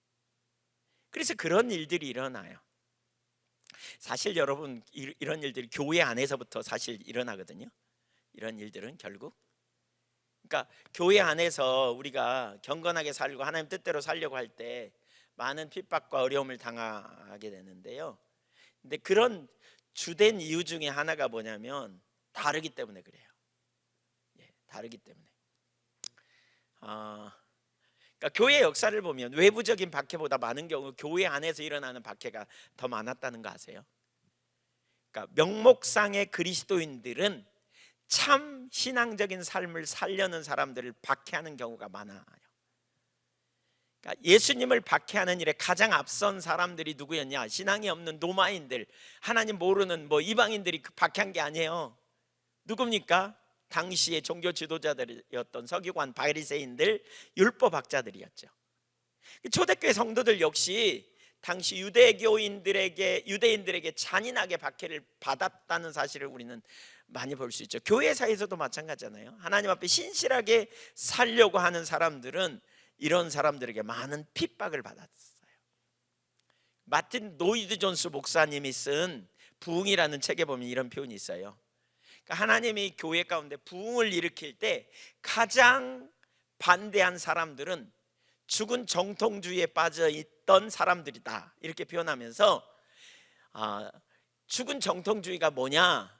그래서 그런 일들이 일어나요. 사실 여러분, 이런 일들이 교회 안에서부터 사실 일어나거든요. 이런 일들은 결국, 그러니까 교회 안에서 우리가 경건하게 살고 하나님 뜻대로 살려고 할 때 많은 핍박과 어려움을 당하게 되는데요. 근데 그런 주된 이유 중에 하나가 뭐냐면 다르기 때문에 그래요. 예, 다르기 때문에. 그러니까 교회 역사를 보면 외부적인 박해보다 많은 경우 교회 안에서 일어나는 박해가 더 많았다는 거 아세요? 그러니까 명목상의 그리스도인들은 참 신앙적인 삶을 살려는 사람들을 박해하는 경우가 많아요. 그러니까 예수님을 박해하는 일에 가장 앞선 사람들이 누구였냐? 신앙이 없는 노마인들, 하나님 모르는 이방인들이 박해한 게 아니에요. 누굽니까? 당시의 종교 지도자들이었던 서기관, 바리새인들, 율법학자들이었죠. 초대교회 성도들 역시 당시 유대인들에게 잔인하게 박해를 받았다는 사실을 우리는 많이 볼 수 있죠. 교회사에서도 마찬가지잖아요. 하나님 앞에 신실하게 살려고 하는 사람들은 이런 사람들에게 많은 핍박을 받았어요. 마틴 노이드 존스 목사님이 쓴 부흥이라는 책에 보면 이런 표현이 있어요. 그러니까 하나님이 교회 가운데 부흥을 일으킬 때 가장 반대한 사람들은 죽은 정통주의에 빠져 있던 사람들이다, 이렇게 표현하면서 죽은 정통주의가 뭐냐?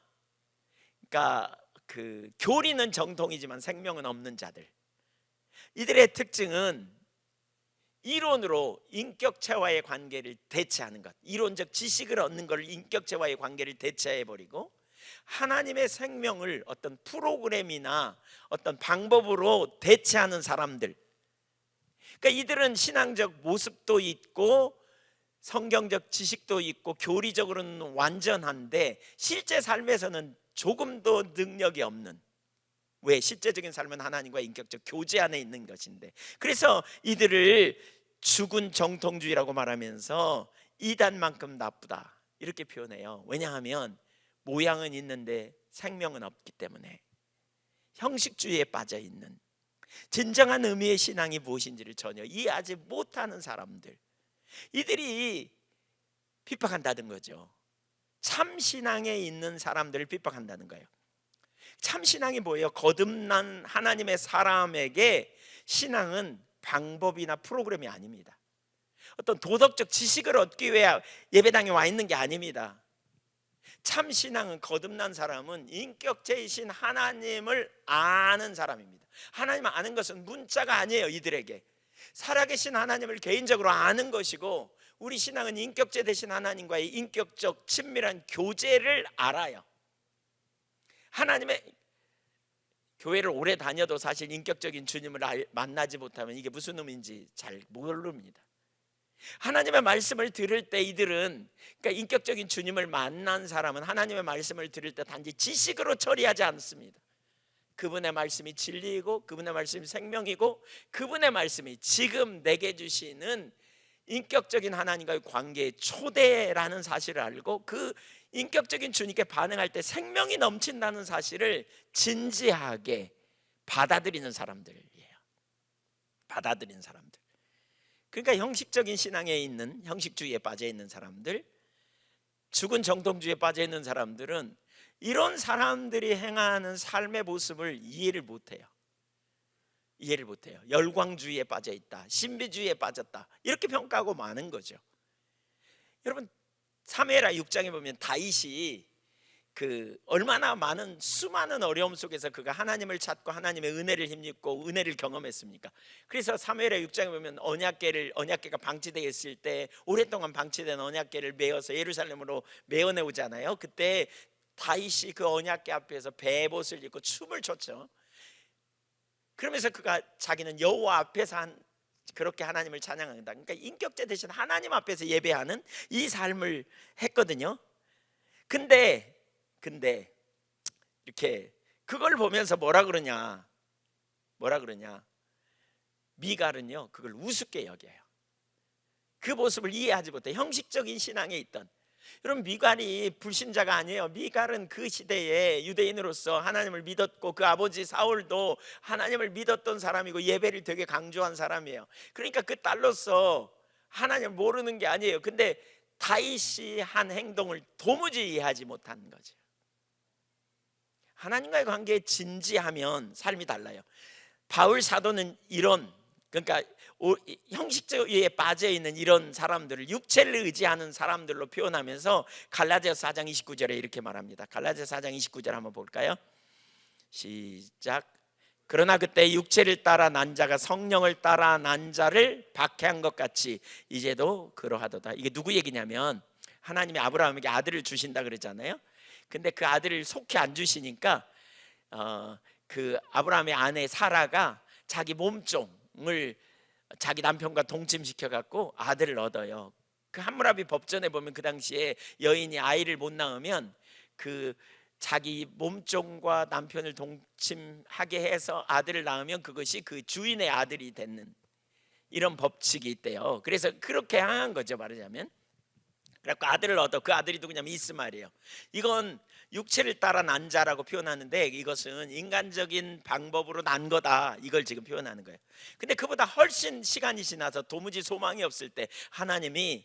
그러니까 교리는 정통이지만 생명은 없는 자들. 이들의 특징은 이론으로 인격체와의 관계를 대체하는 것, 이론적 지식을 얻는 걸 인격체와의 관계를 대체해버리고 하나님의 생명을 어떤 프로그램이나 어떤 방법으로 대체하는 사람들. 그러니까 이들은 신앙적 모습도 있고 성경적 지식도 있고 교리적으로는 완전한데 실제 삶에서는 조금도 능력이 없는. 왜? 실제적인 삶은 하나님과 인격적 교제 안에 있는 것인데. 그래서 이들을 죽은 정통주의라고 말하면서 이단만큼 나쁘다, 이렇게 표현해요. 왜냐하면 모양은 있는데 생명은 없기 때문에 형식주의에 빠져 있는, 진정한 의미의 신앙이 무엇인지를 전혀 이해하지 못하는 사람들, 이들이 핍박한다는 거죠. 참 신앙에 있는 사람들을 핍박한다는 거예요. 참 신앙이 뭐예요? 거듭난 하나님의 사람에게 신앙은 방법이나 프로그램이 아닙니다. 어떤 도덕적 지식을 얻기 위해 예배당에 와 있는 게 아닙니다. 참 신앙은, 거듭난 사람은 인격체이신 하나님을 아는 사람입니다. 하나님을 아는 것은 문자가 아니에요. 이들에게 살아계신 하나님을 개인적으로 아는 것이고, 우리 신앙은 인격체 되신 하나님과의 인격적 친밀한 교제를 알아요. 하나님의 교회를 오래 다녀도 사실 인격적인 주님을 만나지 못하면 이게 무슨 의미인지 잘 모릅니다. 하나님의 말씀을 들을 때 이들은, 그러니까 인격적인 주님을 만난 사람은 하나님의 말씀을 들을 때 단지 지식으로 처리하지 않습니다. 그분의 말씀이 진리이고, 그분의 말씀이 생명이고, 그분의 말씀이 지금 내게 주시는 인격적인 하나님과의 관계의 초대라는 사실을 알고, 그 인격적인 주님께 반응할 때 생명이 넘친다는 사실을 진지하게 받아들이는 사람들이에요. 받아들이는 사람들. 그러니까 형식적인 신앙에 있는, 형식주의에 빠져 있는 사람들, 죽은 정통주의에 빠져 있는 사람들은 이런 사람들이 행하는 삶의 모습을 이해를 못해요. 이해를 못해요. 열광주의에 빠져 있다, 신비주의에 빠졌다, 이렇게 평가하고 마는 거죠. 여러분, 사무엘하 6장에 보면 다윗이 얼마나 많은 수많은 어려움 속에서 그가 하나님을 찾고 하나님의 은혜를 힘입고 은혜를 경험했습니까? 그래서 사무엘하 6장에 보면 언약궤가 방치되어 있을 때, 오랫동안 방치된 언약궤를 메어서 예루살렘으로 메어내오잖아요. 그때 다윗이 그 언약궤 앞에서 베봇을 입고 춤을 췄죠. 그러면서 그가 자기는 여호와 앞에서 그렇게 하나님을 찬양한다. 그러니까 인격체 대신 하나님 앞에서 예배하는 이 삶을 했거든요. 근데 이렇게 그걸 보면서 뭐라 그러냐, 미갈은요 그걸 우습게 여겨요. 그 모습을 이해하지 못해. 형식적인 신앙에 있던, 여러분, 미갈이 불신자가 아니에요. 미갈은 그 시대에 유대인으로서 하나님을 믿었고, 그 아버지 사울도 하나님을 믿었던 사람이고 예배를 되게 강조한 사람이에요. 그러니까 그 딸로서 하나님을 모르는 게 아니에요. 근데 다윗이 한 행동을 도무지 이해하지 못하는 거죠. 하나님과의 관계에 진지하면 삶이 달라요. 바울 사도는 그러니까 형식주의에 빠져 있는 이런 사람들을 육체를 의지하는 사람들로 표현하면서 갈라디아서 4장 29절에 이렇게 말합니다. 갈라디아서 4장 29절 한번 볼까요? 시작. 그러나 그때 육체를 따라 난 자가 성령을 따라 난 자를 박해한 것 같이 이제도 그러하도다. 이게 누구 얘기냐면, 하나님이 아브라함에게 아들을 주신다 그랬잖아요. 근데 그 아들을 속히 안 주시니까 그 아브라함의 아내 사라가 자기 몸종을 자기 남편과 동침시켜 갖고 아들을 얻어요. 그 함무라비 법전에 보면 그 당시에 여인이 아이를 못 낳으면 그 자기 몸종과 남편을 동침하게 해서 아들을 낳으면 그것이 그 주인의 아들이 되는 이런 법칙이 있대요. 그래서 그렇게 한 거죠, 말하자면. 그래서 아들을 얻어. 그 아들이 누구냐면 이스마엘이에요. 이건 육체를 따라 난 자라고 표현하는데, 이것은 인간적인 방법으로 난 거다, 이걸 지금 표현하는 거예요. 근데 그보다 훨씬 시간이 지나서 도무지 소망이 없을 때 하나님이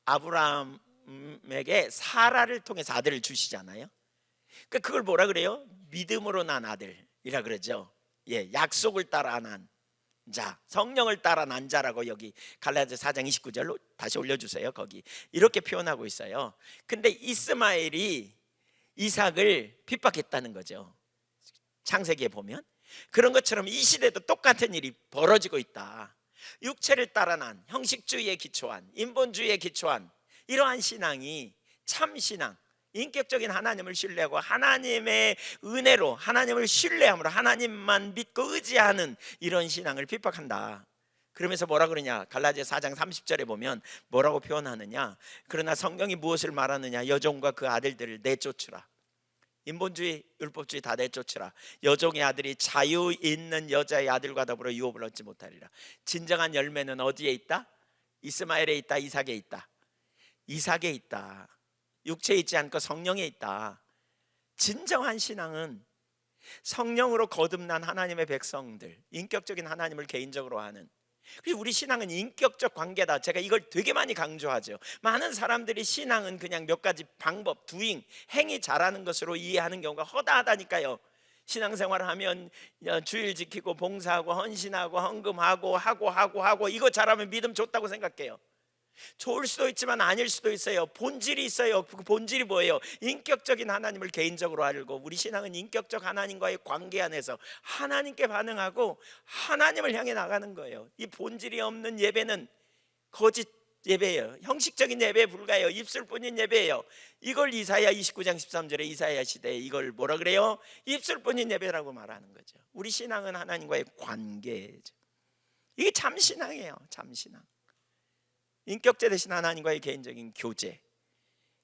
아브라함에게 사라를 통해서 아들을 주시잖아요. 그러니까 그걸 뭐라 그래요? 믿음으로 난 아들이라 그러죠. 약속을 따라 난 자, 성령을 따라 난 자라고 여기 갈라디아서 4장 29절로 다시 올려주세요. 거기 이렇게 표현하고 있어요. 근데 이스마엘이 이삭을 핍박했다는 거죠. 창세기에 보면 그런 것처럼 이 시대도 똑같은 일이 벌어지고 있다. 육체를 따라 난, 형식주의에 기초한, 인본주의에 기초한 이러한 신앙이 참 신앙, 인격적인 하나님을 신뢰하고 하나님의 은혜로 하나님을 신뢰함으로 하나님만 믿고 의지하는 이런 신앙을 핍박한다. 그러면서 뭐라 그러냐, 갈라디아서 4장 30절에 보면 뭐라고 표현하느냐, 그러나 성경이 무엇을 말하느냐, 여종과 그 아들들을 내쫓으라. 인본주의, 율법주의 다 내쫓으라. 여종의 아들이 자유 있는 여자의 아들과 더불어 유업을 얻지 못하리라. 진정한 열매는 어디에 있다? 이스마엘에 있다, 이삭에 있다. 이삭에 있다. 육체에 있지 않고 성령에 있다. 진정한 신앙은 성령으로 거듭난 하나님의 백성들, 인격적인 하나님을 개인적으로 하는, 그리고 우리 신앙은 인격적 관계다. 제가 이걸 되게 많이 강조하죠. 많은 사람들이 신앙은 그냥 몇 가지 방법, 두잉, 행위 잘하는 것으로 이해하는 경우가 허다하다니까요. 신앙생활을 하면 주일 지키고 봉사하고 헌신하고 헌금하고 하고 이거 잘하면 믿음 좋다고 생각해요. 좋을 수도 있지만 아닐 수도 있어요. 본질이 있어요. 그 본질이 뭐예요? 인격적인 하나님을 개인적으로 알고, 우리 신앙은 인격적 하나님과의 관계 안에서 하나님께 반응하고 하나님을 향해 나가는 거예요. 이 본질이 없는 예배는 거짓 예배예요. 형식적인 예배에 불과해요. 입술뿐인 예배예요. 이걸 이사야 29장 13절에 이사야 시대에 이걸 뭐라 그래요? 입술뿐인 예배라고 말하는 거죠. 우리 신앙은 하나님과의 관계죠. 이게 참 신앙이에요. 참 신앙. 인격제 대신 하나님과의 개인적인 교제.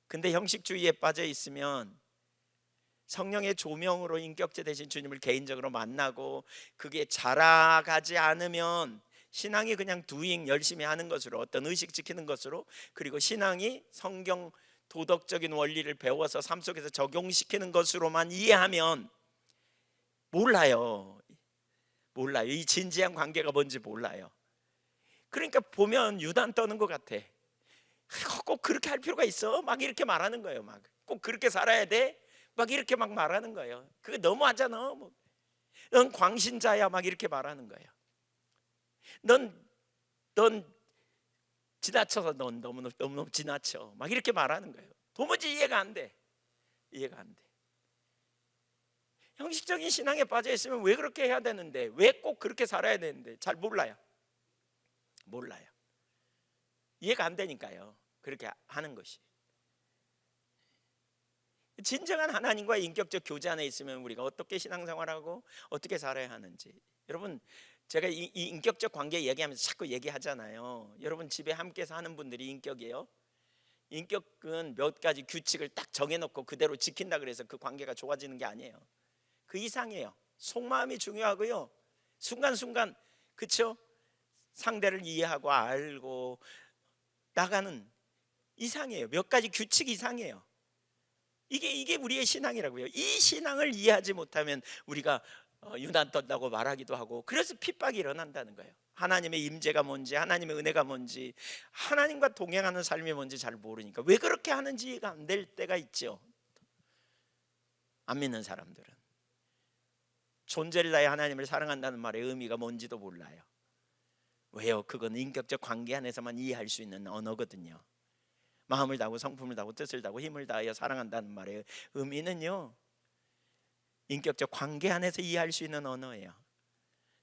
근데 형식주의에 빠져 있으면 성령의 조명으로 인격제 대신 주님을 개인적으로 만나고 그게 자라가지 않으면 신앙이 그냥 두잉 열심히 하는 것으로, 어떤 의식 지키는 것으로, 그리고 신앙이 성경 도덕적인 원리를 배워서 삶 속에서 적용시키는 것으로만 이해하면 몰라요. 이 진지한 관계가 뭔지 몰라요. 그러니까 보면 유단 떠는 것 같아. 꼭 그렇게 할 필요가 있어? 막 이렇게 말하는 거예요. 막 꼭 그렇게 살아야 돼? 막 이렇게 막 말하는 거예요. 그게 너무하잖아. 넌 광신자야. 막 이렇게 말하는 거예요. 넌 지나쳐서 넌 너무 지나쳐. 막 이렇게 말하는 거예요. 도무지 이해가 안 돼. 형식적인 신앙에 빠져 있으면 왜 그렇게 해야 되는데, 왜 꼭 그렇게 살아야 되는데 잘 몰라요. 이해가 안 되니까요. 그렇게 하는 것이. 진정한 하나님과의 인격적 교제 안에 있으면 우리가 어떻게 신앙생활하고 어떻게 살아야 하는지. 여러분, 제가 이 인격적 관계 얘기하면서 자꾸 얘기하잖아요. 여러분 집에 함께 사는 분들이 인격이에요. 인격은 몇 가지 규칙을 딱 정해놓고 그대로 지킨다 그래서 그 관계가 좋아지는 게 아니에요. 그 이상이에요. 속마음이 중요하고요. 순간순간, 그렇죠? 상대를 이해하고 알고 나가는 이상이에요. 몇 가지 규칙 이상이에요. 이게 우리의 신앙이라고요. 이 신앙을 이해하지 못하면 우리가 유난 떤다고 말하기도 하고, 그래서 핍박이 일어난다는 거예요. 하나님의 임재가 뭔지, 하나님의 은혜가 뭔지, 하나님과 동행하는 삶이 뭔지 잘 모르니까 왜 그렇게 하는지가 안 될 때가 있죠. 안 믿는 사람들은 존재를 다해 하나님을 사랑한다는 말의 의미가 뭔지도 몰라요. 왜요? 그건 인격적 관계 안에서만 이해할 수 있는 언어거든요. 마음을 다하고 성품을 다하고 뜻을 다하고 힘을 다하여 사랑한다는 말의 의미는요, 인격적 관계 안에서 이해할 수 있는 언어예요.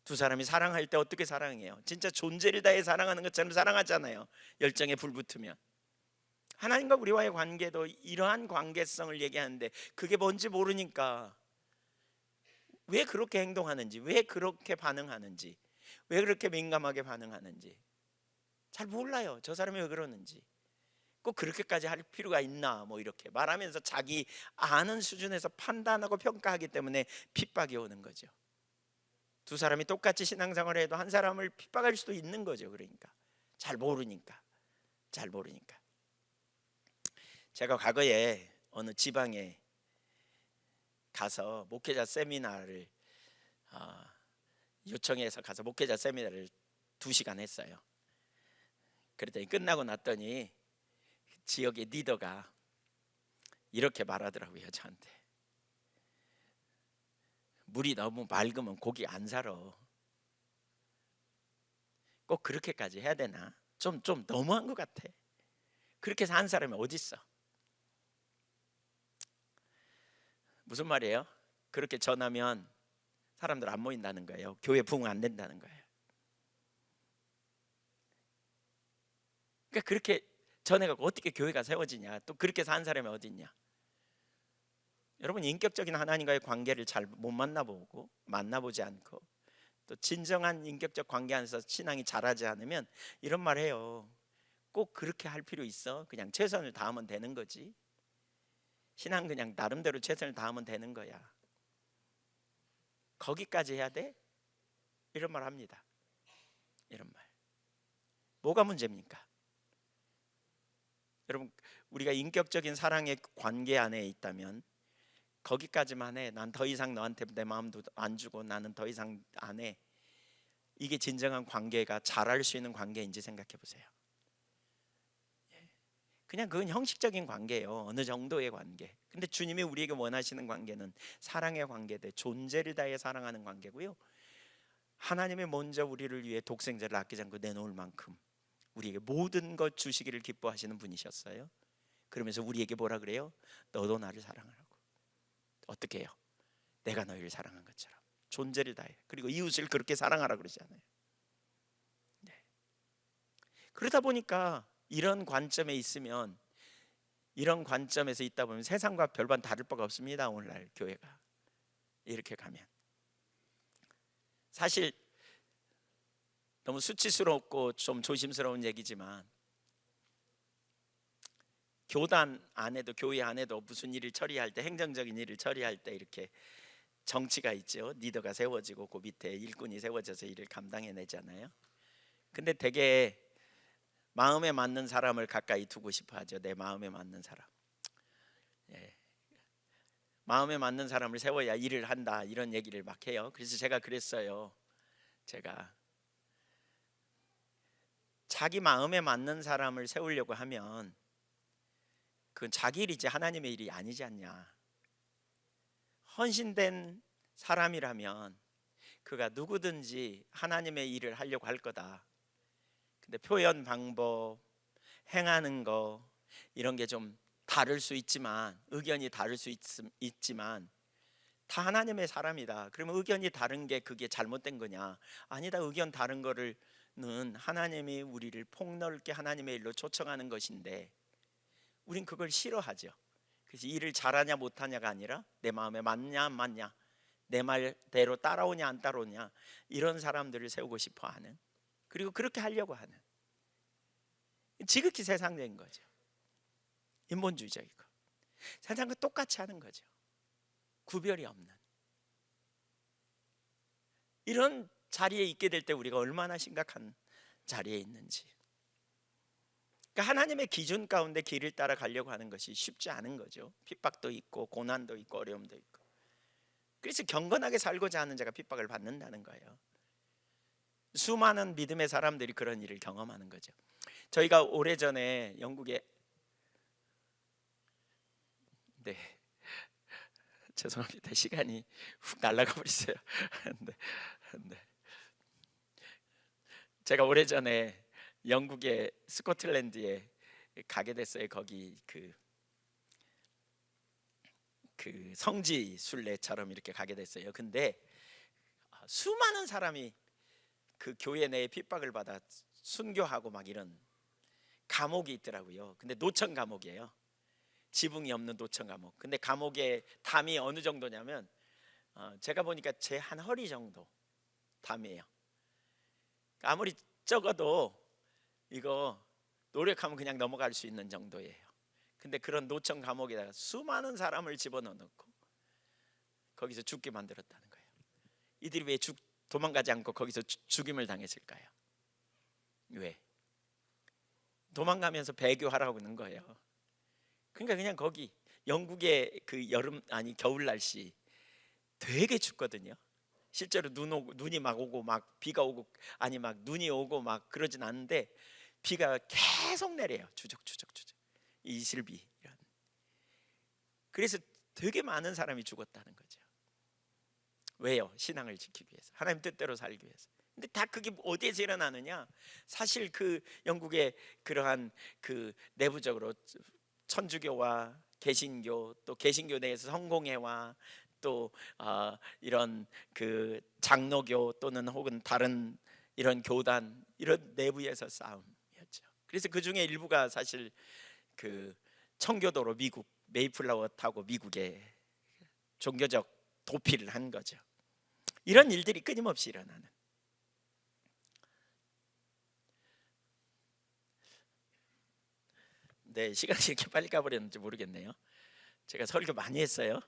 두 사람이 사랑할 때 어떻게 사랑해요? 진짜 존재를 다해 사랑하는 것처럼 사랑하잖아요. 열정에 불붙으면. 하나님과 우리와의 관계도 이러한 관계성을 얘기하는데 그게 뭔지 모르니까 왜 그렇게 행동하는지, 왜 그렇게 반응하는지, 왜 그렇게 민감하게 반응하는지 잘 몰라요. 저 사람이 왜 그러는지. 꼭 그렇게까지 할 필요가 있나, 뭐 이렇게 말하면서 자기 아는 수준에서 판단하고 평가하기 때문에 핍박이 오는 거죠. 두 사람이 똑같이 신앙생활을 해도 한 사람을 핍박할 수도 있는 거죠. 그러니까 잘 모르니까. 제가 과거에 어느 지방에 가서 목회자 세미나를 요청해서 가서 목회자 세미나를 2시간 했어요. 그랬더니 끝나고 났더니 지역의 리더가 이렇게 말하더라고요. 저한테. 물이 너무 맑으면 고기 안 살아. 꼭 그렇게까지 해야 되나? 좀 너무한 것 같아. 그렇게 사는 사람이 어디 있어? 무슨 말이에요? 그렇게 전하면 사람들 안 모인다는 거예요. 교회 부흥 안 된다는 거예요. 그러니까 그렇게 전해갖고 어떻게 교회가 세워지냐? 또 그렇게 사는 사람이 어디 있냐? 여러분, 인격적인 하나님과의 관계를 잘 못 만나보지 않고 또 진정한 인격적 관계 안에서 신앙이 자라지 않으면 이런 말 해요. 꼭 그렇게 할 필요 있어? 그냥 최선을 다하면 되는 거지. 신앙 그냥 나름대로 최선을 다하면 되는 거야. 거기까지 해야 돼? 이런 말 합니다. 이런 말. 뭐가 문제입니까? 여러분, 우리가 인격적인 사랑의 관계 안에 있다면 거기까지만 해. 난 더 이상 너한테 내 마음도 안 주고 나는 더 이상 안 해. 이게 진정한 관계가 잘할 수 있는 관계인지 생각해 보세요. 그냥 그건 형식적인 관계예요. 어느 정도의 관계. 근데 주님이 우리에게 원하시는 관계는 사랑의 관계되 존재를 다해 사랑하는 관계고요. 하나님이 먼저 우리를 위해 독생자를 아끼지 않고 내놓을 만큼 우리에게 모든 것 주시기를 기뻐하시는 분이셨어요. 그러면서 우리에게 뭐라 그래요? 너도 나를 사랑하라고. 어떻게 해요? 내가 너희를 사랑한 것처럼 존재를 다해. 그리고 이웃을 그렇게 사랑하라 그러잖아요. 네. 그러다 보니까 이런 관점에 있으면, 이런 관점에서 있다 보면 세상과 별반 다를 바가 없습니다. 오늘날 교회가 이렇게 가면 사실 너무 수치스럽고 좀 조심스러운 얘기지만, 교단 안에도 교회 안에도 무슨 일을 처리할 때, 행정적인 일을 처리할 때 이렇게 정치가 있죠. 리더가 세워지고 그 밑에 일꾼이 세워져서 일을 감당해내잖아요. 근데 되게 마음에 맞는 사람을 가까이 두고 싶어 하죠. 내 마음에 맞는 사람. 예. 마음에 맞는 사람을 세워야 일을 한다, 이런 얘기를 막 해요. 그래서 제가 그랬어요. 제가 자기 마음에 맞는 사람을 세우려고 하면 그건 자기 일이지 하나님의 일이 아니지 않냐. 헌신된 사람이라면 그가 누구든지 하나님의 일을 하려고 할 거다. 근데 표현 방법, 행하는 거 이런 게 좀 다를 수 있지만, 의견이 다를 수 있지만 다 하나님의 사람이다. 그러면 의견이 다른 게 그게 잘못된 거냐? 아니다. 의견 다른 거는 하나님이 우리를 폭넓게 하나님의 일로 초청하는 것인데 우린 그걸 싫어하죠. 그래서 일을 잘하냐 못하냐가 아니라 내 마음에 맞냐 안 맞냐, 내 말대로 따라오냐 안 따라오냐, 이런 사람들을 세우고 싶어 하는, 그리고 그렇게 하려고 하는, 지극히 세상적인 거죠. 인본주의적이고 세상과 똑같이 하는 거죠. 구별이 없는 이런 자리에 있게 될 때 우리가 얼마나 심각한 자리에 있는지. 그러니까 하나님의 기준 가운데 길을 따라 가려고 하는 것이 쉽지 않은 거죠. 핍박도 있고 고난도 있고 어려움도 있고. 그래서 경건하게 살고자 하는 자가 핍박을 받는다는 거예요. 수많은 믿음의 사람들이 그런 일을 경험하는 거죠. 저희가 오래전에 영국에, 네, 죄송합니다. 시간이 훅 날아가 버렸어요. 네, 네. 제가 오래전에 영국의 스코틀랜드에 가게 됐어요. 거기 그 성지 순례처럼 이렇게 가게 됐어요. 근데 수많은 사람이 그 교회 내에 핍박을 받아 순교하고 막 이런 감옥이 있더라고요. 근데 노천 감옥이에요. 지붕이 없는 노천 감옥. 근데 감옥의 담이 어느 정도냐면 제가 보니까 제 한 허리 정도 담이에요. 아무리 적어도 이거 노력하면 그냥 넘어갈 수 있는 정도예요. 근데 그런 노천 감옥에다가 수많은 사람을 집어넣고 거기서 죽게 만들었다는 거예요. 이들이 왜 도망가지 않고 거기서 죽임을 당했을까요? 왜? 도망가면서 배교하라고 하는 거예요. 그러니까 그냥 거기 영국의 그 겨울 날씨 되게 춥거든요. 실제로 눈이 막 오고 막 비가 오고, 아니 막 눈이 오고 막 그러진 않는데 비가 계속 내려요. 추적추적 이슬비. 그래서 되게 많은 사람이 죽었다는 거죠. 왜요? 신앙을 지키기 위해서, 하나님 뜻대로 살기 위해서. 근데 다 그게 어디에서 일어나느냐? 사실 그 영국의 그러한 그 내부적으로 천주교와 개신교, 또 개신교 내에서 성공회와 또 이런 그 장로교 또는 혹은 다른 이런 교단, 이런 내부에서 싸움이었죠. 그래서 그 중에 일부가 사실 그 청교도로 미국 메이플라워 타고 미국에 종교적 도피를 한 거죠. 이런 일들이 끊임없이 일어나는. 네, 시간이 이렇게 빨리 가버렸는지 모르겠네요. 제가 설교 많이 했어요.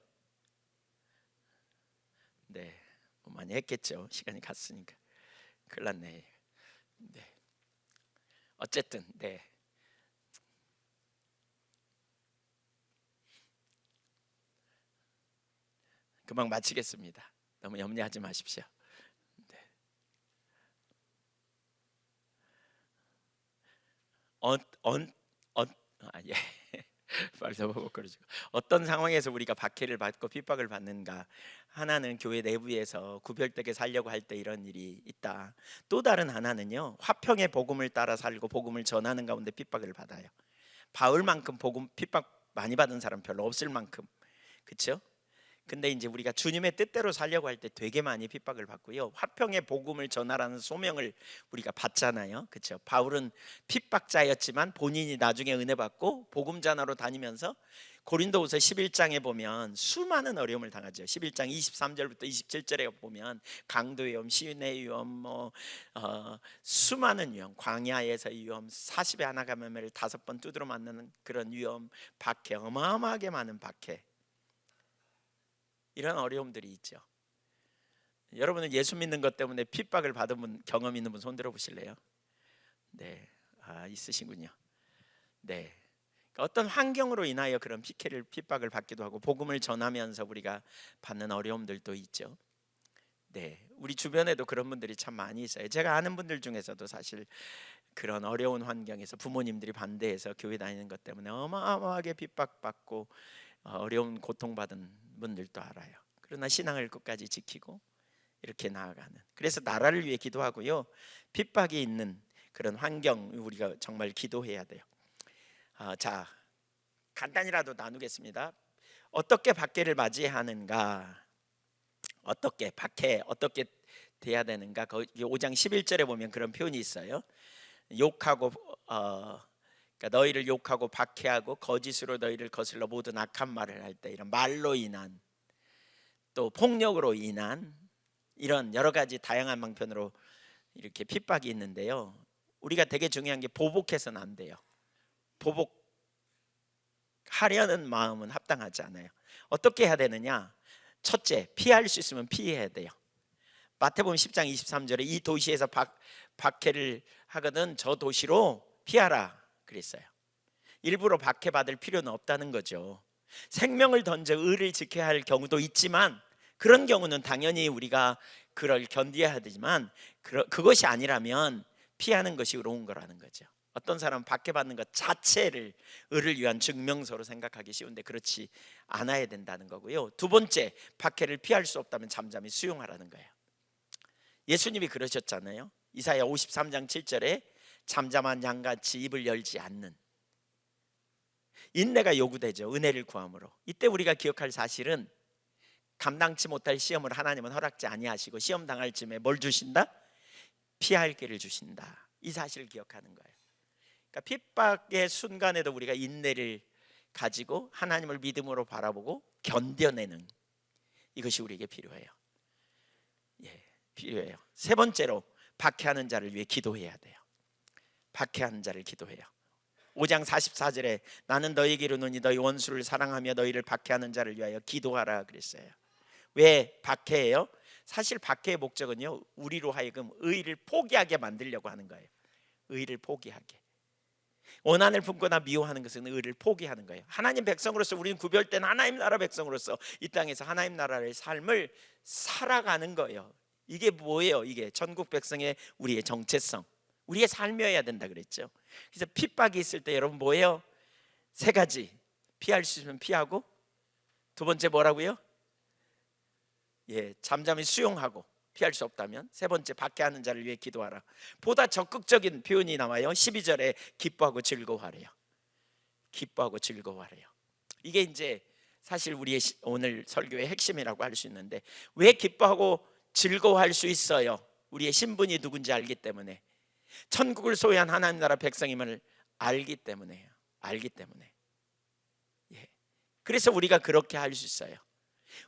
네, 뭐 많이 했겠죠. 시간이 갔으니까. 큰일 났네. 네. 어쨌든 네. 금방 마치겠습니다. 너무 염려하지 마십시오. 네. 예. 어떤 상황에서 우리가 박해를 받고 핍박을 받는가? 하나는 교회 내부에서 구별되게 살려고 할 때 이런 일이 있다. 또 다른 하나는요, 화평의 복음을 따라 살고 복음을 전하는 가운데 핍박을 받아요. 바울만큼 복음 핍박 많이 받은 사람 별로 없을 만큼, 그렇죠? 근데 이제 우리가 주님의 뜻대로 살려고 할 때 되게 많이 핍박을 받고요, 화평의 복음을 전하라는 소명을 우리가 받잖아요, 그렇죠? 바울은 핍박자였지만 본인이 나중에 은혜 받고 복음전하러 다니면서 고린도후서 11장에 보면 수많은 어려움을 당하죠. 11장 23절부터 27절에 보면 강도 위험, 시내 위험, 수많은 위험, 광야에서의 위험, 40에 하나 감염을 5번 두드러 맞는 그런 위험, 박해, 어마어마하게 많은 박해, 이런 어려움들이 있죠. 여러분은 예수 믿는 것 때문에 핍박을 받은 분, 경험 있는 분 손 들어 보실래요? 네, 있으시군요. 네, 그러니까 어떤 환경으로 인하여 그런 핍박을 받기도 하고 복음을 전하면서 우리가 받는 어려움들도 있죠. 네, 우리 주변에도 그런 분들이 참 많이 있어요. 제가 아는 분들 중에서도 사실 그런 어려운 환경에서 부모님들이 반대해서 교회 다니는 것 때문에 어마어마하게 핍박받고 어려운 고통받은 분들도 알아요. 그러나 신앙을 끝까지 지키고 이렇게 나아가는, 그래서 나라를 위해 기도하고요, 핍박이 있는 그런 환경 우리가 정말 기도해야 돼요. 자, 간단히라도 나누겠습니다. 어떻게 박해를 맞이하는가, 어떻게 박해 어떻게 돼야 되는가. 거기 5장 11절에 보면 그런 표현이 있어요. 욕하고 그러니까 너희를 욕하고 박해하고 거짓으로 너희를 거슬러 모든 악한 말을 할 때, 이런 말로 인한, 또 폭력으로 인한, 이런 여러 가지 다양한 방편으로 이렇게 핍박이 있는데요, 우리가 되게 중요한 게 보복해서는 안 돼요. 보복하려는 마음은 합당하지 않아요. 어떻게 해야 되느냐? 첫째, 피할 수 있으면 피해야 돼요. 마태복음 10장 23절에 이 도시에서 박해를 하거든 저 도시로 피하라 그랬어요. 일부러 박해받을 필요는 없다는 거죠. 생명을 던져 의를 지켜야 할 경우도 있지만, 그런 경우는 당연히 우리가 그걸 견뎌야 하지만 그것이 아니라면 피하는 것이 의로운 거라는 거죠. 어떤 사람은 박해받는 것 자체를 의를 위한 증명서로 생각하기 쉬운데 그렇지 않아야 된다는 거고요. 두 번째, 박해를 피할 수 없다면 잠잠히 수용하라는 거예요. 예수님이 그러셨잖아요. 이사야 53장 7절에 잠잠한 양같이 입을 열지 않는, 인내가 요구되죠. 은혜를 구함으로. 이때 우리가 기억할 사실은 감당치 못할 시험을 하나님은 허락지 아니하시고 시험 당할 쯤에 뭘 주신다? 피할 길을 주신다. 이 사실을 기억하는 거예요. 그러니까 핍박의 순간에도 우리가 인내를 가지고 하나님을 믿음으로 바라보고 견뎌내는, 이것이 우리에게 필요해요. 필요해요. 세 번째로, 박해하는 자를 위해 기도해야 돼요. 박해하는 자를 기도해요. 5장 44절에 나는 너희에게 이르노니 너희 원수를 사랑하며 너희를 박해하는 자를 위하여 기도하라 그랬어요. 왜 박해해요? 사실 박해의 목적은요, 우리로 하여금 의를 포기하게 만들려고 하는 거예요. 의를 포기하게. 원한을 품거나 미워하는 것은 의를 포기하는 거예요. 하나님 백성으로서 우리는 구별된 하나님 나라 백성으로서 이 땅에서 하나님 나라의 삶을 살아가는 거예요. 이게 뭐예요? 이게 천국 백성의 우리의 정체성, 우리의 삶이어야 된다 그랬죠. 그래서 핍박이 있을 때 여러분 뭐예요? 세 가지. 피할 수 있으면 피하고, 두 번째 뭐라고요? 잠잠히 수용하고, 피할 수 없다면 세 번째, 박해하는 자를 위해 기도하라. 보다 적극적인 표현이 나와요. 12절에 기뻐하고 즐거워하래요. 기뻐하고 즐거워하래요. 이게 이제 사실 우리의 오늘 설교의 핵심이라고 할 수 있는데, 왜 기뻐하고 즐거워할 수 있어요? 우리의 신분이 누군지 알기 때문에, 천국을 소유한 하나님 나라 백성임을 알기 때문에요. 알기 때문에. 그래서 우리가 그렇게 할 수 있어요.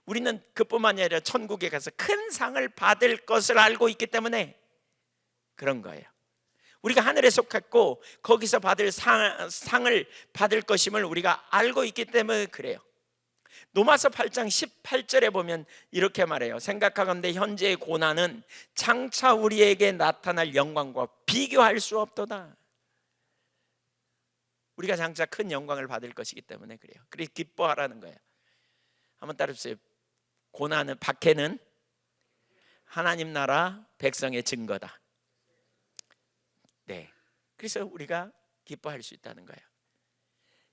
우리는 그뿐만이 아니라 천국에 가서 큰 상을 받을 것을 알고 있기 때문에 그런 거예요. 우리가 하늘에 속했고 거기서 받을 상을 받을 것임을 우리가 알고 있기 때문에 그래요. 로마서 8장 18절에 보면 이렇게 말해요. 생각하건대 현재의 고난은 장차 우리에게 나타날 영광과 비교할 수 없도다. 우리가 장차 큰 영광을 받을 것이기 때문에 그래요. 그래서 기뻐하라는 거예요. 한번 따라해보세요. 고난은 박해는 하나님 나라 백성의 증거다. 네. 그래서 우리가 기뻐할 수 있다는 거예요.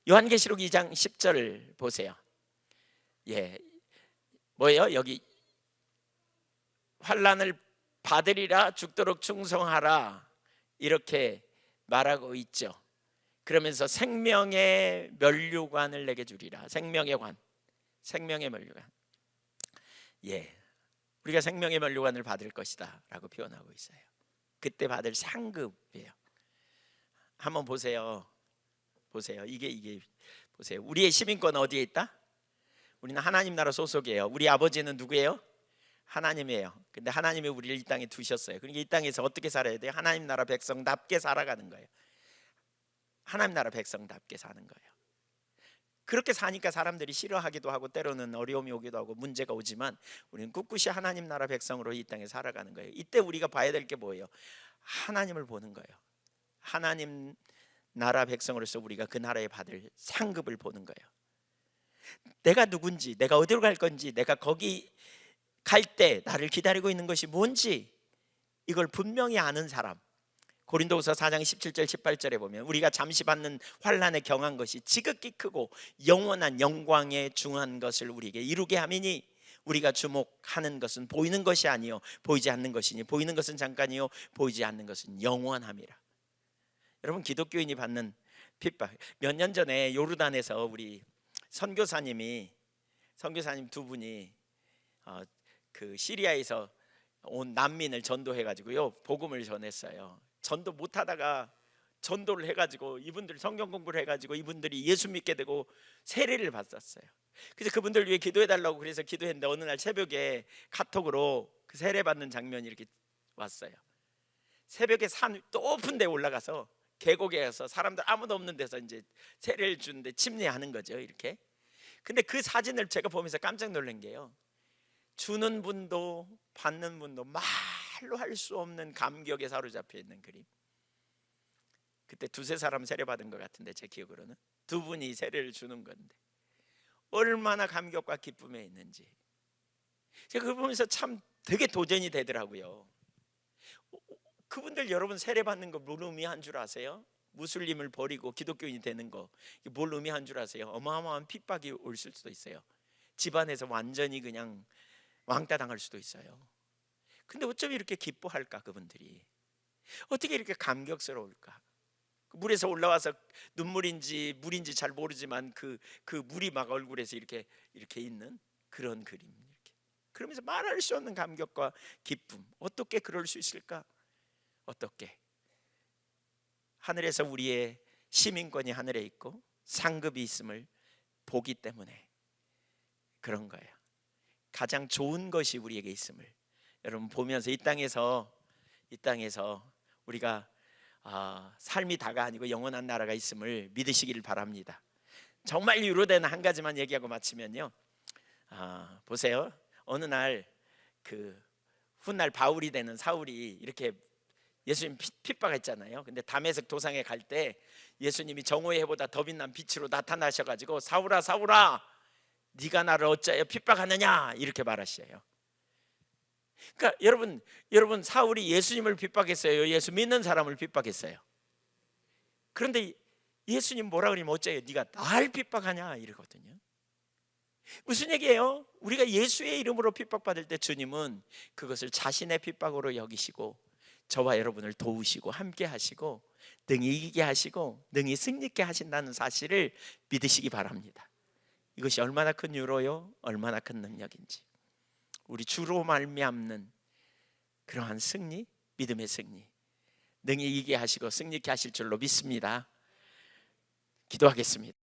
요한계시록 2장 10절 보세요. 예, 뭐예요? 여기 환난을 받으리라 죽도록 충성하라 이렇게 말하고 있죠. 그러면서 생명의 면류관을 내게 주리라. 생명의 관, 생명의 면류관. 예, 우리가 생명의 면류관을 받을 것이다 라고 표현하고 있어요. 그때 받을 상급이에요. 한번 보세요. 보세요. 이게 보세요. 우리의 시민권 어디에 있다? 우리는 하나님 나라 소속이에요. 우리 아버지는 누구예요? 하나님이에요. 근데 하나님이 우리를 이 땅에 두셨어요. 그러니까 이 땅에서 어떻게 살아야 돼요? 하나님 나라 백성답게 살아가는 거예요. 하나님 나라 백성답게 사는 거예요. 그렇게 사니까 사람들이 싫어하기도 하고 때로는 어려움이 오기도 하고 문제가 오지만 우리는 꿋꿋이 하나님 나라 백성으로 이 땅에 살아가는 거예요. 이때 우리가 봐야 될 게 뭐예요? 하나님을 보는 거예요. 하나님 나라 백성으로서 우리가 그 나라에 받을 상급을 보는 거예요. 내가 누군지, 내가 어디로 갈 건지, 내가 거기 갈 때 나를 기다리고 있는 것이 뭔지 이걸 분명히 아는 사람. 고린도후서 4장 17절 18절에 보면 우리가 잠시 받는 환난에 경한 것이 지극히 크고 영원한 영광에 중한 것을 우리에게 이루게 함이니 우리가 주목하는 것은 보이는 것이 아니요 보이지 않는 것이니 보이는 것은 잠깐이요 보이지 않는 것은 영원함이라. 여러분, 기독교인이 받는 핍박. 몇 년 전에 요르단에서 우리 선교사님 두 분이 그 시리아에서 온 난민을 전도해가지고요 복음을 전했어요. 전도 못하다가 전도를 해가지고 이분들 성경 공부를 해가지고 이분들이 예수 믿게 되고 세례를 받았어요. 그래서 그분들 위해 기도해달라고 그래서 기도했는데 어느 날 새벽에 카톡으로 그 세례 받는 장면이 이렇게 왔어요. 새벽에 산 높은 데 올라가서 계곡에 가서 사람들 아무도 없는 데서 이제 세례를 주는데 침례하는 거죠, 이렇게. 근데 그 사진을 제가 보면서 깜짝 놀란 게요, 주는 분도 받는 분도 말로 할 수 없는 감격에 사로잡혀 있는 그림. 그때 두세 사람 세례 받은 것 같은데 제 기억으로는 두 분이 세례를 주는 건데 얼마나 감격과 기쁨에 있는지 제가 그걸 보면서 참 되게 도전이 되더라고요. 그분들 여러분 세례 받는 거 뭘 의미한 줄 아세요? 무슬림을 버리고 기독교인이 되는 거 뭘 의미한 줄 아세요? 어마어마한 핍박이 올 수도 있어요. 집안에서 완전히 그냥 왕따 당할 수도 있어요. 근데 어쩜 이렇게 기뻐할까? 그분들이 어떻게 이렇게 감격스러울까? 물에서 올라와서 눈물인지 물인지 잘 모르지만 그 물이 막 얼굴에서 이렇게 있는 그런 그림. 이렇게 그러면서 말할 수 없는 감격과 기쁨. 어떻게 그럴 수 있을까? 어떻게? 하늘에서 우리의 시민권이 하늘에 있고 상급이 있음을 보기 때문에 그런 거예요. 가장 좋은 것이 우리에게 있음을 여러분 보면서 이 땅에서 우리가 삶이 다가 아니고 영원한 나라가 있음을 믿으시기를 바랍니다. 정말 위로되는 한 가지만 얘기하고 마치면요, 보세요. 어느 날 그 훗날 바울이 되는 사울이 이렇게 예수님 핍박했잖아요. 근데 다메섹 도상에 갈 때 예수님이 정오의 해보다 더 빛난 빛으로 나타나셔가지고 사울아 사울아 네가 나를 어찌하여 핍박하느냐 이렇게 말하셔요. 그러니까 여러분 사울이 예수님을 핍박했어요? 예수 믿는 사람을 핍박했어요? 그런데 예수님 뭐라 그러면 어째요? 네가 날 핍박하냐 이러거든요. 무슨 얘기예요? 우리가 예수의 이름으로 핍박받을 때 주님은 그것을 자신의 핍박으로 여기시고 저와 여러분을 도우시고 함께 하시고 능히 이기게 하시고 능히 승리케 하신다는 사실을 믿으시기 바랍니다. 이것이 얼마나 큰 유로요, 얼마나 큰 능력인지. 우리 주로 말미암는 그러한 승리, 믿음의 승리, 능히 이기게 하시고 승리케 하실 줄로 믿습니다. 기도하겠습니다.